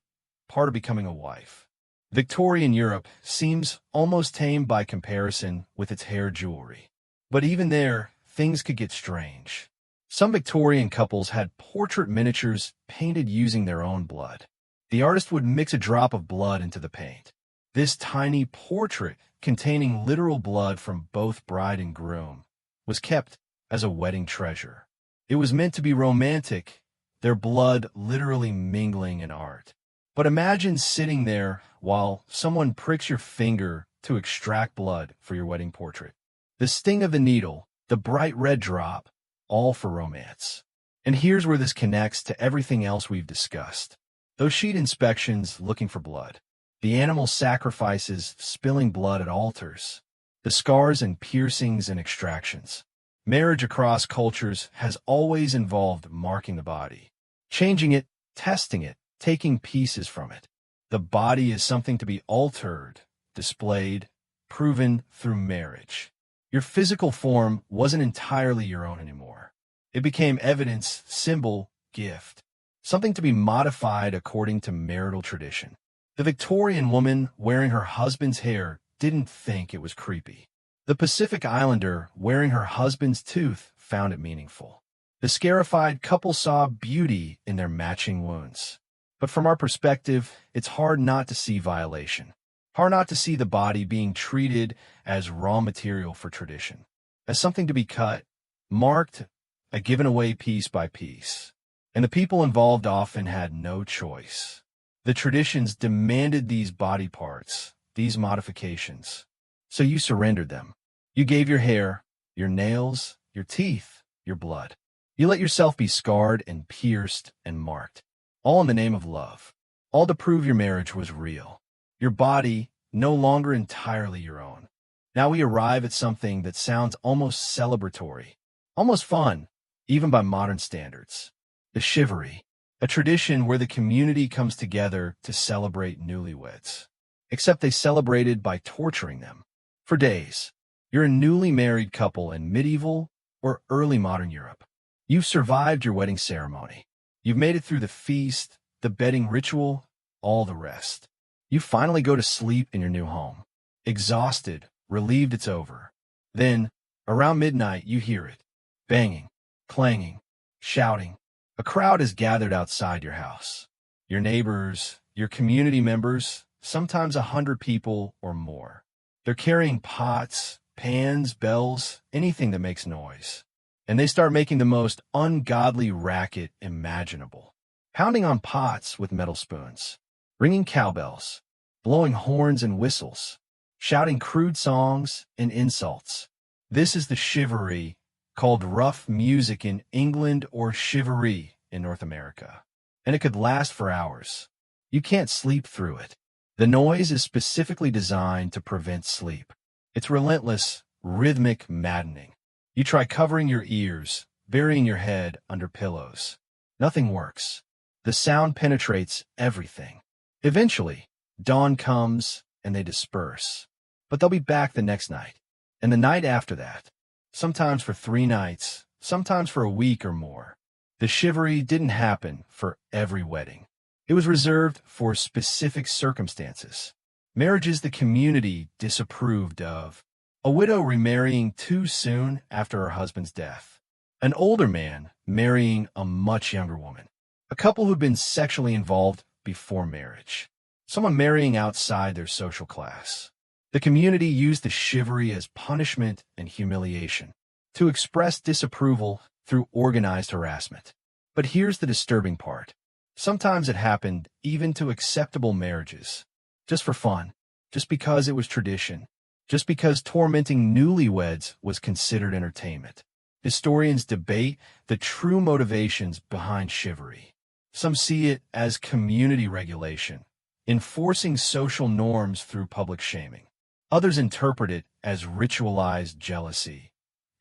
part of becoming a wife. Victorian Europe seems almost tame by comparison with its hair jewelry. But even there, things could get strange. Some Victorian couples had portrait miniatures painted using their own blood. The artist would mix a drop of blood into the paint. This tiny portrait, containing literal blood from both bride and groom, was kept as a wedding treasure. It was meant to be romantic, their blood literally mingling in art. But imagine sitting there while someone pricks your finger to extract blood for your wedding portrait. The sting of the needle, the bright red drop, all for romance. And here's where this connects to everything else we've discussed. Those sheet inspections looking for blood, the animal sacrifices spilling blood at altars, the scars and piercings and extractions. Marriage across cultures has always involved marking the body, changing it, testing it, taking pieces from it. The body is something to be altered, displayed, proven through marriage. Your physical form wasn't entirely your own anymore. It became evidence, symbol, gift, something to be modified according to marital tradition. The Victorian woman wearing her husband's hair didn't think it was creepy. The Pacific Islander wearing her husband's tooth found it meaningful. The scarified couple saw beauty in their matching wounds. But from our perspective, it's hard not to see violation. Hard not to see the body being treated as raw material for tradition, as something to be cut, marked, a given away piece by piece. And the people involved often had no choice. The traditions demanded these body parts, these modifications. So you surrendered them. You gave your hair, your nails, your teeth, your blood. You let yourself be scarred and pierced and marked, all in the name of love, all to prove your marriage was real. Your body, no longer entirely your own. Now we arrive at something that sounds almost celebratory, almost fun, even by modern standards. The chivalry, a tradition where the community comes together to celebrate newlyweds. Except they celebrated by torturing them. For days, you're a newly married couple in medieval or early modern Europe. You've survived your wedding ceremony. You've made it through the feast, the bedding ritual, all the rest. You finally go to sleep in your new home. Exhausted, relieved it's over. Then, around midnight, you hear it. Banging, clanging, shouting. A crowd is gathered outside your house. Your neighbors, your community members, sometimes 100 people or more. They're carrying pots, pans, bells, anything that makes noise. And they start making the most ungodly racket imaginable. Pounding on pots with metal spoons, ringing cowbells, blowing horns and whistles, shouting crude songs and insults. This is the chivalry, called rough music in England or chivalry in North America. And it could last for hours. You can't sleep through it. The noise is specifically designed to prevent sleep. It's relentless, rhythmic, maddening. You try covering your ears, burying your head under pillows. Nothing works. The sound penetrates everything. Eventually, dawn comes and they disperse. But they'll be back the next night, and the night after that. Sometimes for 3 nights, sometimes for a week or more. The chivalry didn't happen for every wedding. It was reserved for specific circumstances. Marriages the community disapproved of. A widow remarrying too soon after her husband's death. An older man marrying a much younger woman. A couple who'd been sexually involved before marriage. Someone marrying outside their social class. The community used the chivalry as punishment and humiliation to express disapproval through organized harassment. But here's the disturbing part. Sometimes it happened even to acceptable marriages. Just for fun. Just because it was tradition. Just because tormenting newlyweds was considered entertainment. Historians debate the true motivations behind chivalry. Some see it as community regulation, enforcing social norms through public shaming. Others interpret it as ritualized jealousy,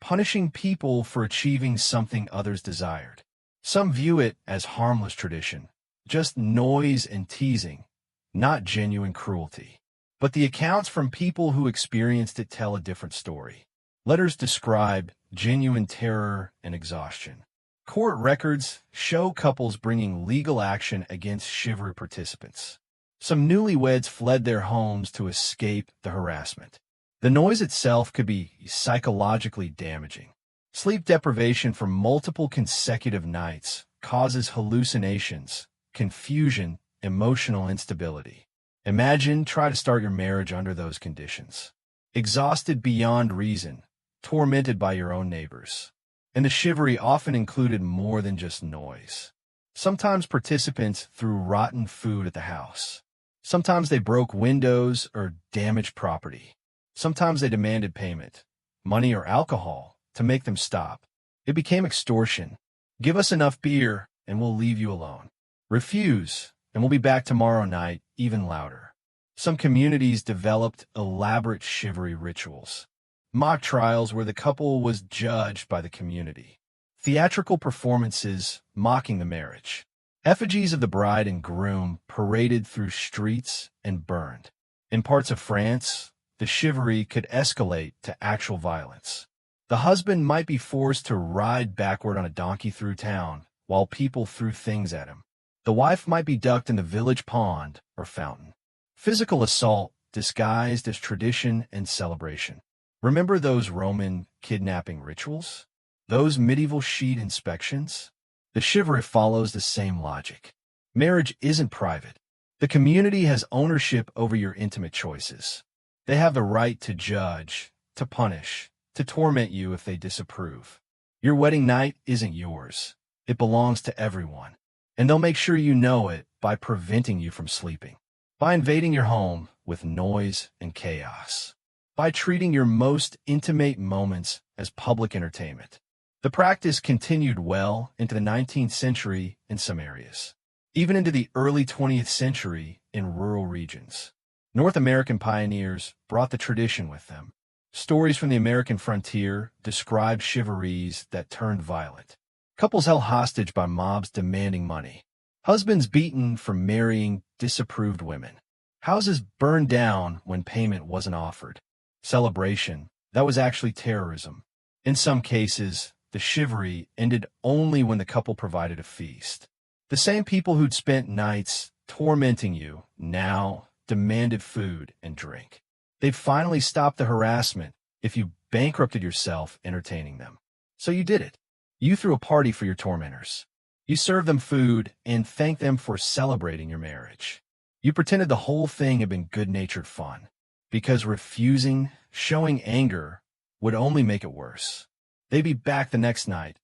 punishing people for achieving something others desired. Some view it as harmless tradition, just noise and teasing, not genuine cruelty. But the accounts from people who experienced it tell a different story. Letters describe genuine terror and exhaustion. Court records show couples bringing legal action against chivalry participants. Some newlyweds fled their homes to escape the harassment. The noise itself could be psychologically damaging. Sleep deprivation for multiple consecutive nights causes hallucinations, confusion, emotional instability. Imagine trying to start your marriage under those conditions. Exhausted beyond reason, tormented by your own neighbors. And the chivalry often included more than just noise. Sometimes participants threw rotten food at the house. Sometimes they broke windows or damaged property. Sometimes they demanded payment, money or alcohol, to make them stop. It became extortion. Give us enough beer and we'll leave you alone. Refuse, and we'll be back tomorrow night, even louder. Some communities developed elaborate chivalry rituals. Mock trials where the couple was judged by the community. Theatrical performances mocking the marriage. Effigies of the bride and groom paraded through streets and burned. In parts of France, the chivalry could escalate to actual violence. The husband might be forced to ride backward on a donkey through town while people threw things at him. The wife might be ducked in the village pond or fountain. Physical assault disguised as tradition and celebration. Remember those Roman kidnapping rituals? Those medieval sheet inspections? The chivalry follows the same logic. Marriage isn't private. The community has ownership over your intimate choices. They have the right to judge, to punish, to torment you if they disapprove. Your wedding night isn't yours. It belongs to everyone. And they'll make sure you know it by preventing you from sleeping. By invading your home with noise and chaos. By treating your most intimate moments as public entertainment. The practice continued well into the 19th century in some areas, even into the early 20th century in rural regions. North American pioneers brought the tradition with them. Stories from the American frontier describe chivalries that turned violent. Couples held hostage by mobs demanding money. Husbands beaten for marrying disapproved women. Houses burned down when payment wasn't offered. Celebration, that was actually terrorism. In some cases, the chivalry ended only when the couple provided a feast. The same people who'd spent nights tormenting you now demanded food and drink. They'd finally stopped the harassment if you bankrupted yourself entertaining them. So you did it. You threw a party for your tormentors. You served them food and thanked them for celebrating your marriage. You pretended the whole thing had been good-natured fun, because refusing, showing anger, would only make it worse. They'd be back the next night,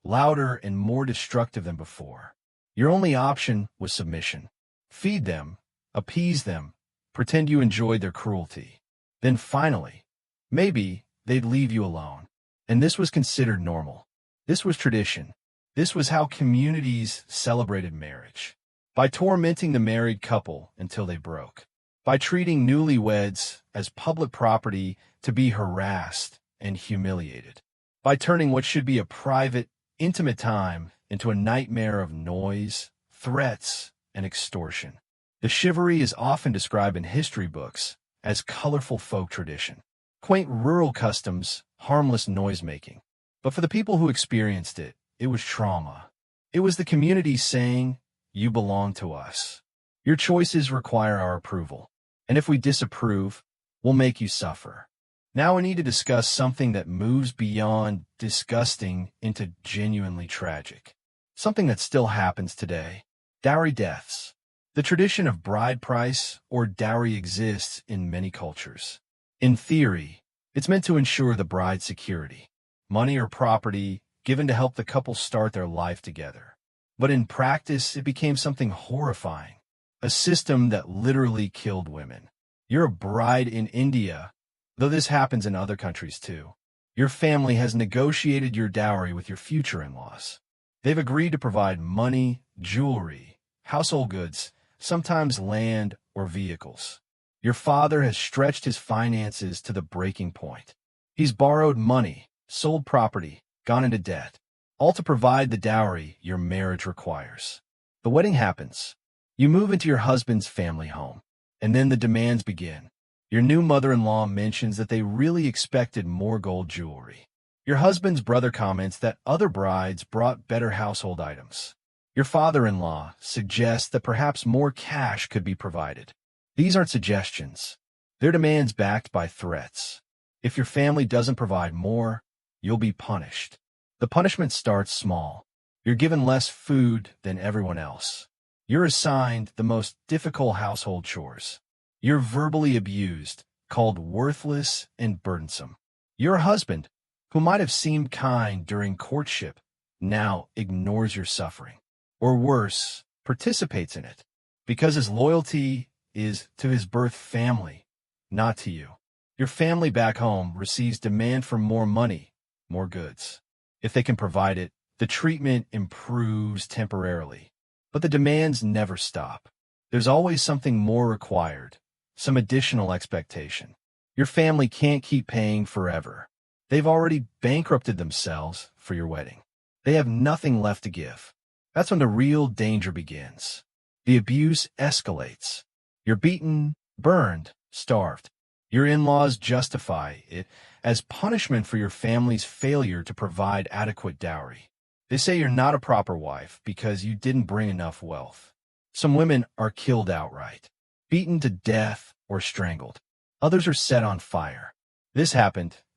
louder and more destructive than before. Your only option was submission. Feed them, appease them, pretend you enjoyed their cruelty. Then finally, maybe they'd leave you alone. And this was considered normal. This was tradition. This was how communities celebrated marriage. By tormenting the married couple until they broke. By treating newlyweds as public property to be harassed and humiliated. By turning what should be a private, intimate time into a nightmare of noise, threats, and extortion. The chivalry is often described in history books as colorful folk tradition. Quaint rural customs, harmless noise-making. But for the people who experienced it, it was trauma. It was the community saying, "You belong to us. Your choices require our approval." And if we disapprove, we'll make you suffer. Now we need to discuss something that moves beyond disgusting into genuinely tragic. Something that still happens today. Dowry deaths. The tradition of bride price or dowry exists in many cultures. In theory, it's meant to ensure the bride's security, money or property given to help the couple start their life together. But in practice, it became something horrifying, a system that literally killed women. You're a bride in India, though this happens in other countries too. Your family has negotiated your dowry with your future in-laws. They've agreed to provide money, jewelry, household goods, sometimes land or vehicles. Your father has stretched his finances to the breaking point. He's borrowed money, sold property, gone into debt, all to provide the dowry your marriage requires. The wedding happens. You move into your husband's family home, and then the demands begin. Your new mother-in-law mentions that they really expected more gold jewelry. Your husband's brother comments that other brides brought better household items. Your father-in-law suggests that perhaps more cash could be provided. These aren't suggestions. They're demands backed by threats. If your family doesn't provide more, you'll be punished. The punishment starts small. You're given less food than everyone else. You're assigned the most difficult household chores. You're verbally abused, called worthless and burdensome. Your husband, who might have seemed kind during courtship, now ignores your suffering. Or worse, participates in it, because his loyalty is to his birth family, not to you. Your family back home receives demand for more money, more goods. If they can provide it, the treatment improves temporarily. But the demands never stop. There's always something more required, some additional expectation. Your family can't keep paying forever. They've already bankrupted themselves for your wedding. They have nothing left to give. That's when the real danger begins. The abuse escalates. You're beaten, burned, starved. Your in-laws justify it as punishment for your family's failure to provide adequate dowry. They say you're not a proper wife because you didn't bring enough wealth. Some women are killed outright, beaten to death or strangled. Others are set on fire. This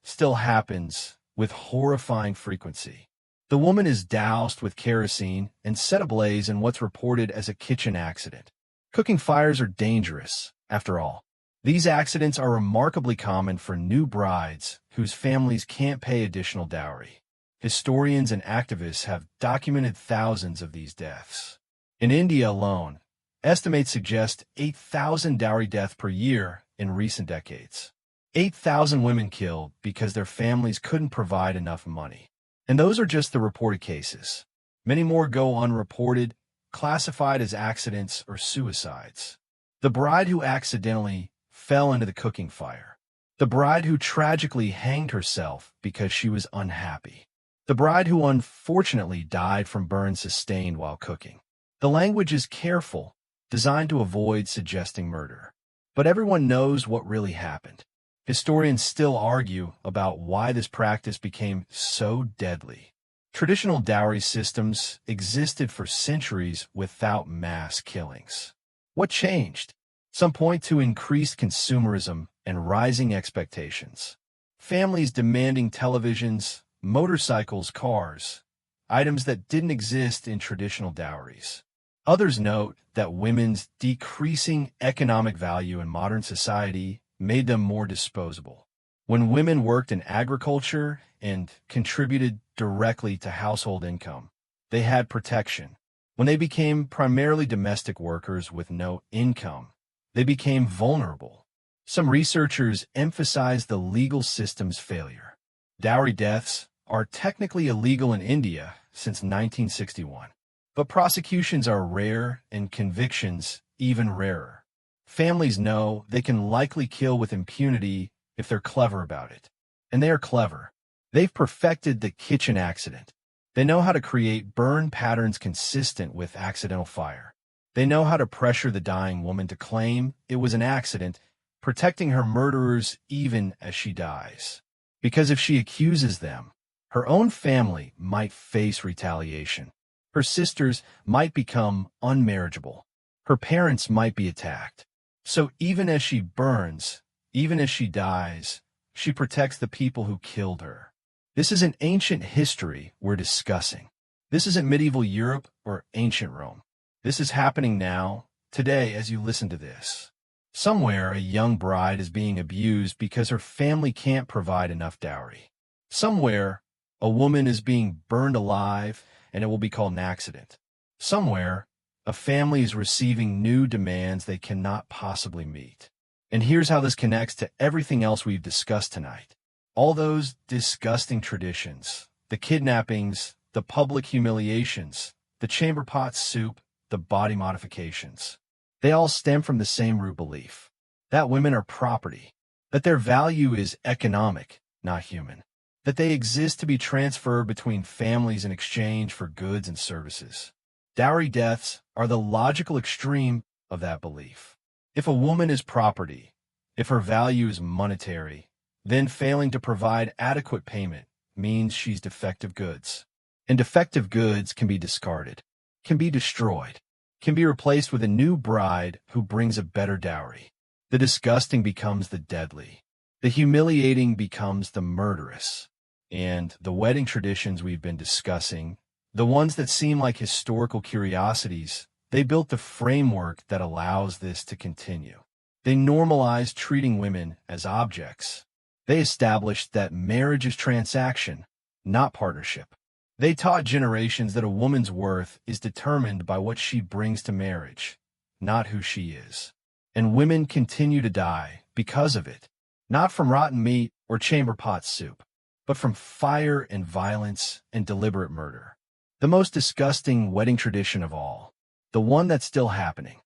still happens, with horrifying frequency. The woman is doused with kerosene and set ablaze in what's reported as a kitchen accident. Cooking fires are dangerous, after all. These accidents are remarkably common for new brides whose families can't pay additional dowry. Historians and activists have documented thousands of these deaths. In India alone, estimates suggest 8,000 dowry deaths per year in recent decades. 8,000 women killed because their families couldn't provide enough money. And those are just the reported cases. Many more go unreported, classified as accidents or suicides. The bride who accidentally fell into the cooking fire. The bride who tragically hanged herself because she was unhappy. The bride who unfortunately died from burns sustained while cooking. The language is careful, designed to avoid suggesting murder. But everyone knows what really happened. Historians still argue about why this practice became so deadly. Traditional dowry systems existed for centuries without mass killings. What changed? Some point to increased consumerism and rising expectations. Families demanding televisions, motorcycles, cars, items that didn't exist in traditional dowries. Others note that women's decreasing economic value in modern society made them more disposable. When women worked in agriculture and contributed directly to household income, they had protection. When they became primarily domestic workers with no income, they became vulnerable. Some researchers emphasize the legal system's failure. Dowry deaths are technically illegal in India since 1961, but prosecutions are rare and convictions even rarer. Families know they can likely kill with impunity if they're clever about it. And they are clever. They've perfected the kitchen accident. They know how to create burn patterns consistent with accidental fire. They know how to pressure the dying woman to claim it was an accident, protecting her murderers even as she dies. Because if she accuses them, her own family might face retaliation. Her sisters might become unmarriageable. Her parents might be attacked. So even as she burns, even as she dies, she protects the people who killed her. This isn't ancient history we're discussing. This isn't medieval Europe or ancient Rome. This is happening now, today, as you listen to this. Somewhere, a young bride is being abused because her family can't provide enough dowry. Somewhere, a woman is being burned alive, and it will be called an accident. Somewhere, a family is receiving new demands they cannot possibly meet. And here's how this connects to everything else we've discussed tonight. All those disgusting traditions, the kidnappings, the public humiliations, the chamber pot soup, the body modifications. They all stem from the same root belief, that women are property, that their value is economic, not human, that they exist to be transferred between families in exchange for goods and services. Dowry deaths are the logical extreme of that belief. If a woman is property, if her value is monetary, then failing to provide adequate payment means she's defective goods. And defective goods can be discarded, can be destroyed, can be replaced with a new bride who brings a better dowry. The disgusting becomes the deadly. The humiliating becomes the murderous. And the wedding traditions we've been discussing, the ones that seem like historical curiosities, they built the framework that allows this to continue. They normalized treating women as objects. They established that marriage is transaction, not partnership. They taught generations that a woman's worth is determined by what she brings to marriage, not who she is. And women continue to die because of it, not from rotten meat or chamber pot soup, but from fire and violence and deliberate murder. The most disgusting wedding tradition of all, the one that's still happening.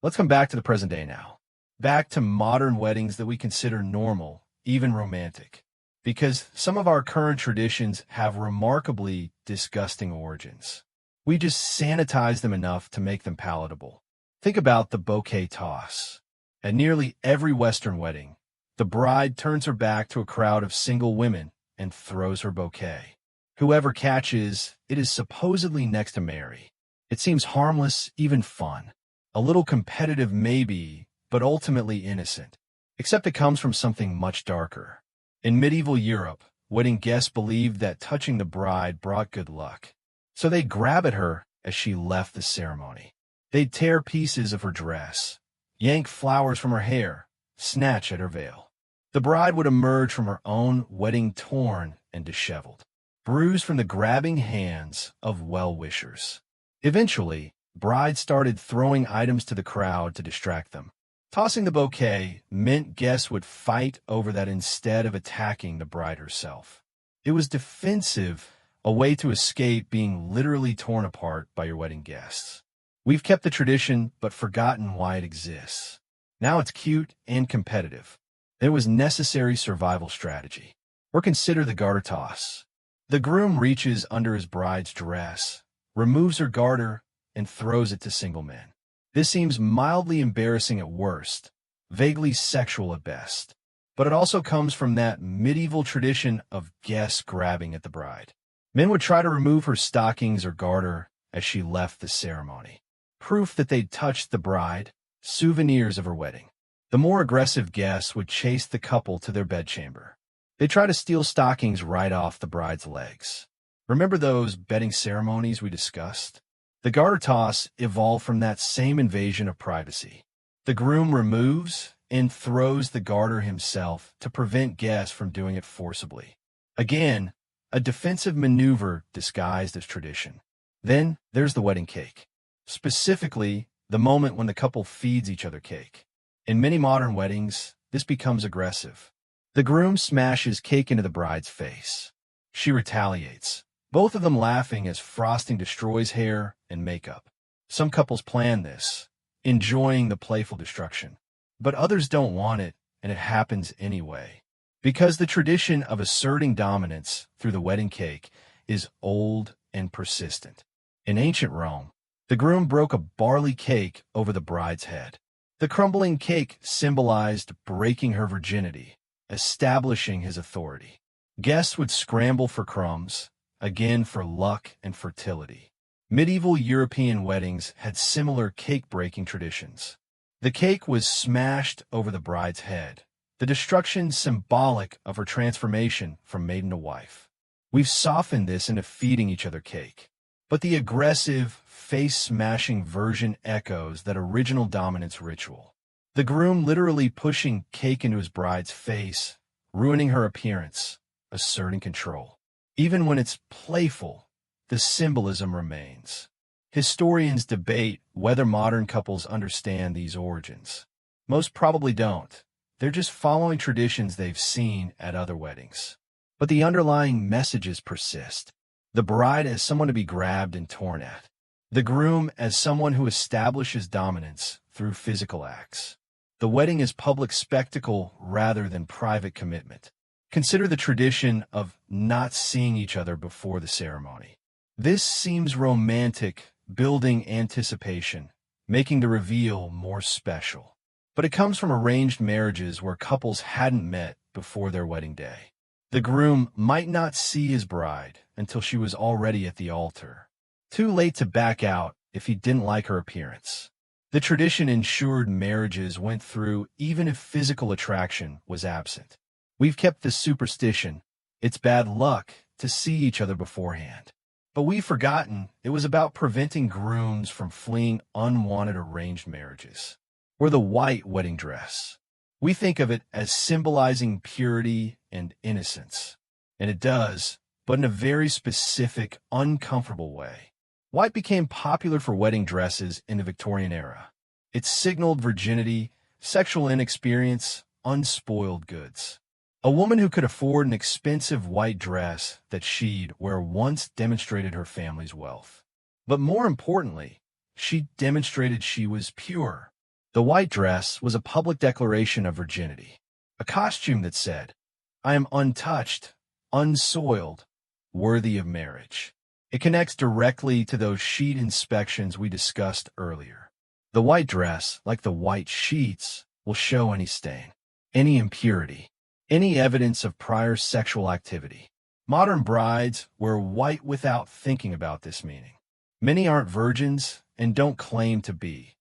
Let's come back to the present day now. Back to modern weddings that we consider normal, even romantic. Because some of our current traditions have remarkably disgusting origins. We just sanitize them enough to make them palatable. Think about the bouquet toss. At nearly every Western wedding, the bride turns her back to a crowd of single women and throws her bouquet. Whoever catches it is supposedly next to marry. It seems harmless, even fun. A little competitive maybe, but ultimately innocent. Except it comes from something much darker. In medieval Europe, wedding guests believed that touching the bride brought good luck. So they'd grab at her as she left the ceremony. They'd tear pieces of her dress, yank flowers from her hair, snatch at her veil. The bride would emerge from her own wedding torn and disheveled, bruised from the grabbing hands of well-wishers. Eventually, brides started throwing items to the crowd to distract them. Tossing the bouquet meant guests would fight over that instead of attacking the bride herself. It was defensive, a way to escape being literally torn apart by your wedding guests. We've kept the tradition, but forgotten why it exists. Now it's cute and competitive. It was necessary survival strategy. Or consider the garter toss. The groom reaches under his bride's dress, removes her garter, and throws it to single men. This seems mildly embarrassing at worst, vaguely sexual at best. But it also comes from that medieval tradition of guests grabbing at the bride. Men would try to remove her stockings or garter as she left the ceremony. Proof that they'd touched the bride, souvenirs of her wedding. The more aggressive guests would chase the couple to their bedchamber. They'd try to steal stockings right off the bride's legs. Remember those bedding ceremonies we discussed? The garter toss evolved from that same invasion of privacy. The groom removes and throws the garter himself to prevent guests from doing it forcibly. Again, a defensive maneuver disguised as tradition. Then there's the wedding cake. Specifically, the moment when the couple feeds each other cake. In many modern weddings, this becomes aggressive. The groom smashes cake into the bride's face. She retaliates, both of them laughing as frosting destroys hair and makeup. Some couples plan this, enjoying the playful destruction. But others don't want it, and it happens anyway. Because the tradition of asserting dominance through the wedding cake is old and persistent. In ancient Rome, the groom broke a barley cake over the bride's head. The crumbling cake symbolized breaking her virginity, establishing his authority. Guests would scramble for crumbs, again for luck and fertility. Medieval European weddings had similar cake-breaking traditions. The cake was smashed over the bride's head, the destruction symbolic of her transformation from maiden to wife. We've softened this into feeding each other cake. But the aggressive, face-smashing version echoes that original dominance ritual. The groom literally pushing cake into his bride's face, ruining her appearance, asserting control. Even when it's playful, the symbolism remains. Historians debate whether modern couples understand these origins. Most probably don't. They're just following traditions they've seen at other weddings. But the underlying messages persist. The bride as someone to be grabbed and torn at. The groom as someone who establishes dominance through physical acts. The wedding is public spectacle rather than private commitment. Consider the tradition of not seeing each other before the ceremony. This seems romantic, building anticipation, making the reveal more special. But it comes from arranged marriages where couples hadn't met before their wedding day. The groom might not see his bride until she was already at the altar. Too late to back out if he didn't like her appearance. The tradition ensured marriages went through even if physical attraction was absent. We've kept the superstition, it's bad luck, to see each other beforehand. But we've forgotten it was about preventing grooms from fleeing unwanted arranged marriages. Or the white wedding dress. We think of it as symbolizing purity and innocence. And it does, but in a very specific, uncomfortable way. White became popular for wedding dresses in the Victorian era. It signaled virginity, sexual inexperience, unspoiled goods. A woman who could afford an expensive white dress that she'd wear once demonstrated her family's wealth. But more importantly, she demonstrated she was pure. The white dress was a public declaration of virginity, a costume that said, "I am untouched, unsoiled, worthy of marriage." It connects directly to those sheet inspections we discussed earlier. The white dress, like the white sheets, will show any stain, any impurity, any evidence of prior sexual activity. Modern brides wear white without thinking about this meaning. Many aren't virgins and don't claim to be.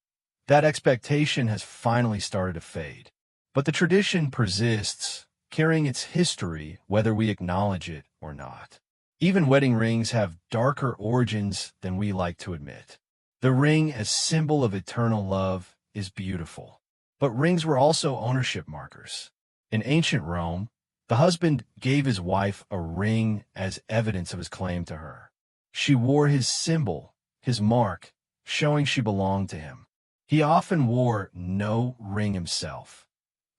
That expectation has finally started to fade. But the tradition persists, carrying its history whether we acknowledge it or not. Even wedding rings have darker origins than we like to admit. The ring as symbol of eternal love is beautiful. But rings were also ownership markers. In ancient Rome, the husband gave his wife a ring as evidence of his claim to her. She wore his symbol, his mark, showing she belonged to him. He often wore no ring himself.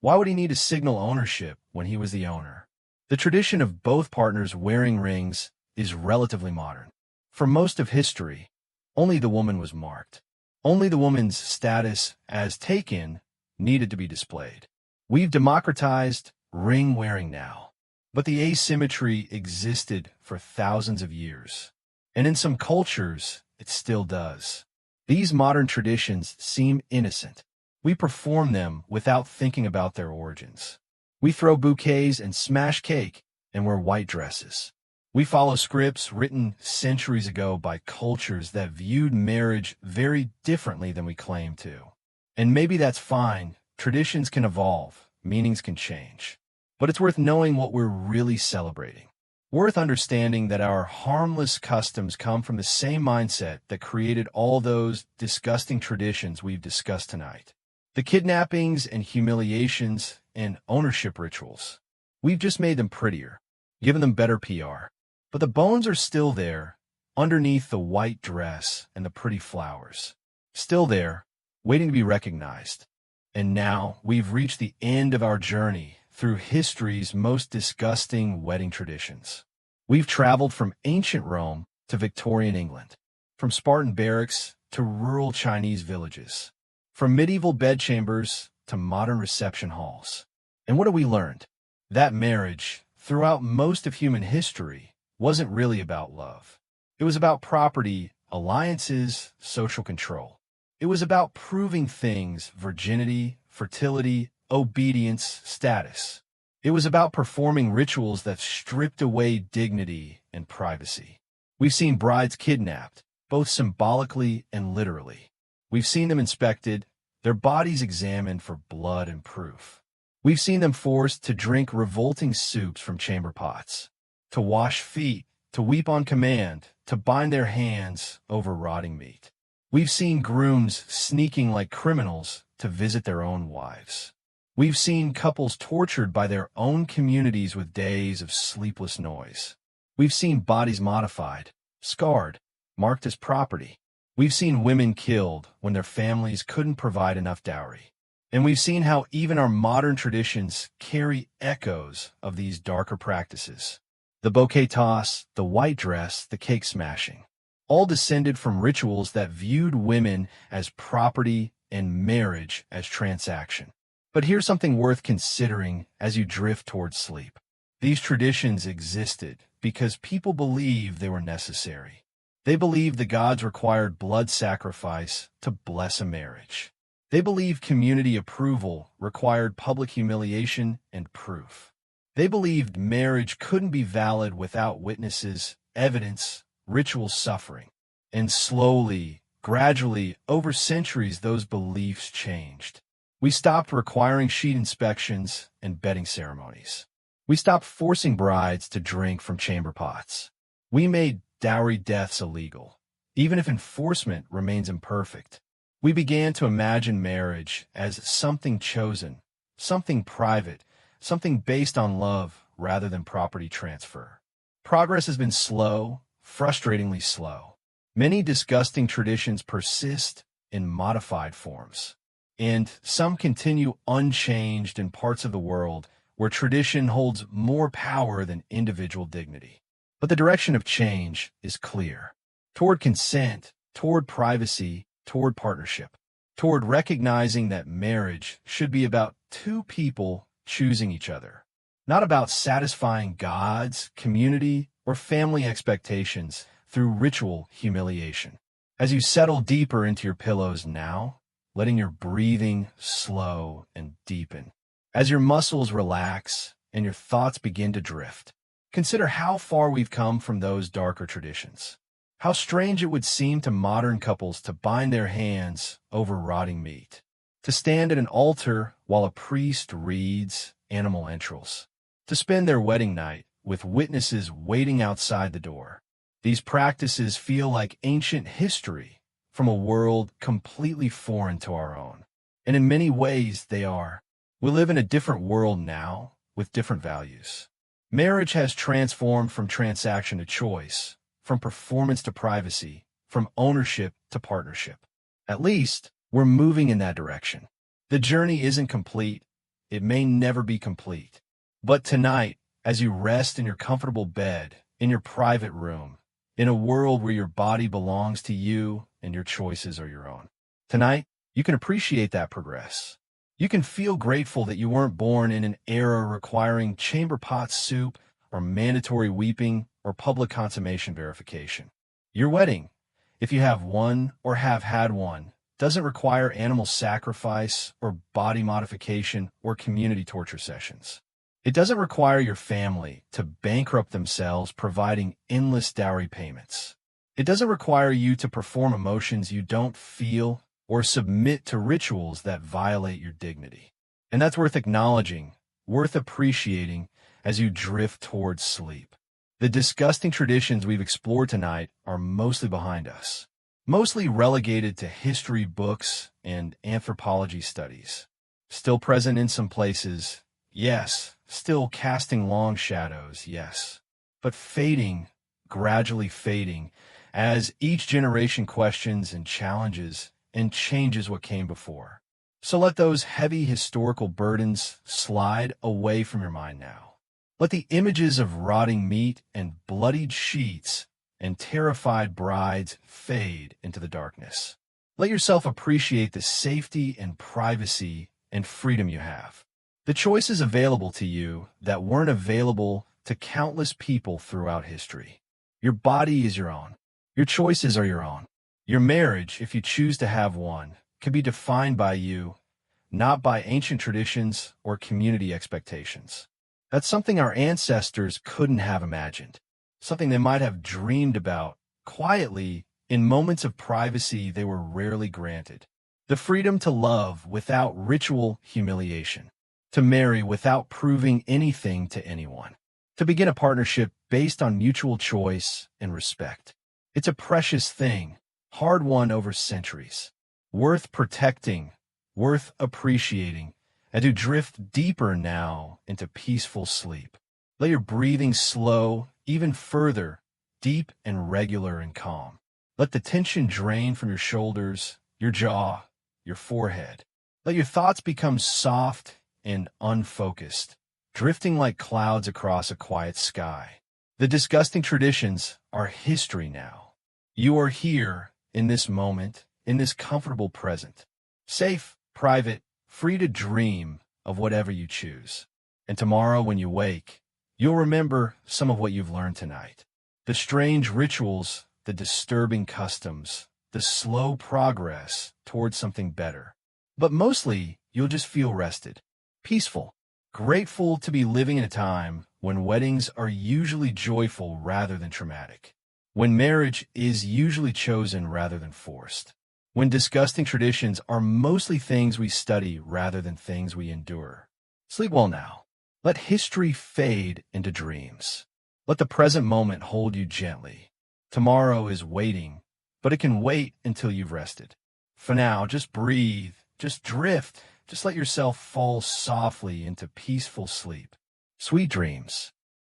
Why would he need to signal ownership when he was the owner? The tradition of both partners wearing rings is relatively modern. For most of history, only the woman was marked. Only the woman's status as taken needed to be displayed. We've democratized ring-wearing now, but the asymmetry existed for thousands of years. And in some cultures, it still does. These modern traditions seem innocent. We perform them without thinking about their origins. We throw bouquets and smash cake and wear white dresses. We follow scripts written centuries ago by cultures that viewed marriage very differently than we claim to. And maybe that's fine. Traditions can evolve, meanings can change. But it's worth knowing what we're really celebrating. Worth understanding that our harmless customs come from the same mindset that created all those disgusting traditions we've discussed tonight. The kidnappings and humiliations and ownership rituals. We've just made them prettier, given them better PR. But the bones are still there, underneath the white dress and the pretty flowers. Still there, waiting to be recognized. And now we've reached the end of our journey through history's most disgusting wedding traditions. We've traveled from ancient Rome to Victorian England, from Spartan barracks to rural Chinese villages, from medieval bedchambers to modern reception halls. And what have we learned? That marriage, throughout most of human history, wasn't really about love. It was about property, alliances, social control. It was about proving things: virginity, fertility, obedience, status. It was about performing rituals that stripped away dignity and privacy. We've seen brides kidnapped, both symbolically and literally. We've seen them inspected, their bodies examined for blood and proof. We've seen them forced to drink revolting soups from chamber pots, to wash feet, to weep on command, to bind their hands over rotting meat. We've seen grooms sneaking like criminals to visit their own wives. We've seen couples tortured by their own communities with days of sleepless noise. We've seen bodies modified, scarred, marked as property. We've seen women killed when their families couldn't provide enough dowry. And we've seen how even our modern traditions carry echoes of these darker practices. The bouquet toss, the white dress, the cake smashing, all descended from rituals that viewed women as property and marriage as transaction. But here's something worth considering as you drift towards sleep. These traditions existed because people believed they were necessary. They believed the gods required blood sacrifice to bless a marriage. They believed community approval required public humiliation and proof. They believed marriage couldn't be valid without witnesses, evidence, ritual suffering. And slowly, gradually, over centuries, those beliefs changed. We stopped requiring sheet inspections and bedding ceremonies. We stopped forcing brides to drink from chamber pots. We made dowry deaths illegal, even if enforcement remains imperfect. We began to imagine marriage as something chosen, something private, something based on love rather than property transfer. Progress has been slow, frustratingly slow. Many disgusting traditions persist in modified forms, and some continue unchanged in parts of the world where tradition holds more power than individual dignity. But the direction of change is clear. Toward consent, toward privacy, toward partnership, toward recognizing that marriage should be about two people choosing each other, not about satisfying God's, community, or family expectations through ritual humiliation. As you settle deeper into your pillows now, letting your breathing slow and deepen, as your muscles relax and your thoughts begin to drift, consider how far we've come from those darker traditions. How strange it would seem to modern couples to bind their hands over rotting meat, to stand at an altar while a priest reads animal entrails, to spend their wedding night with witnesses waiting outside the door. These practices feel like ancient history from a world completely foreign to our own. And in many ways, they are. We live in a different world now with different values. Marriage has transformed from transaction to choice, from performance to privacy, from ownership to partnership. At least, we're moving in that direction. The journey isn't complete. It may never be complete. But tonight, as you rest in your comfortable bed, in your private room, in a world where your body belongs to you and your choices are your own, tonight, you can appreciate that progress. You can feel grateful that you weren't born in an era requiring chamber pot soup or mandatory weeping or public consummation verification. Your wedding, if you have one or have had one, doesn't require animal sacrifice or body modification or community torture sessions. It doesn't require your family to bankrupt themselves providing endless dowry payments. It doesn't require you to perform emotions you don't feel or submit to rituals that violate your dignity. And that's worth acknowledging, worth appreciating as you drift towards sleep. The disgusting traditions we've explored tonight are mostly behind us, mostly relegated to history books and anthropology studies. Still present in some places, yes. Still casting long shadows, yes. But fading, gradually fading, as each generation questions and challenges and changes what came before. So let those heavy historical burdens slide away from your mind now. Let the images of rotting meat and bloodied sheets and terrified brides fade into the darkness. Let yourself appreciate the safety and privacy and freedom you have. The choices available to you that weren't available to countless people throughout history. Your body is your own. Your choices are your own. Your marriage, if you choose to have one, can be defined by you, not by ancient traditions or community expectations. That's something our ancestors couldn't have imagined, something they might have dreamed about quietly in moments of privacy they were rarely granted. The freedom to love without ritual humiliation, to marry without proving anything to anyone, to begin a partnership based on mutual choice and respect. It's a precious thing, hard-won over centuries, worth protecting, worth appreciating, and to drift deeper now into peaceful sleep. Let your breathing slow even further, deep and regular and calm. Let the tension drain from your shoulders, your jaw, your forehead. Let your thoughts become soft and unfocused, drifting like clouds across a quiet sky. The disgusting traditions are history now. You are here, in this moment, in this comfortable present. Safe, private, free to dream of whatever you choose. And tomorrow when you wake, you'll remember some of what you've learned tonight. The strange rituals, the disturbing customs, the slow progress towards something better. But mostly, you'll just feel rested, peaceful, grateful to be living in a time when weddings are usually joyful rather than traumatic, when marriage is usually chosen rather than forced, when disgusting traditions are mostly things we study rather than things we endure. Sleep well now. Let history fade into dreams. Let the present moment hold you gently. Tomorrow is waiting, but it can wait until you've rested. For now, just breathe, just drift, just let yourself fall softly into peaceful sleep. Sweet dreams.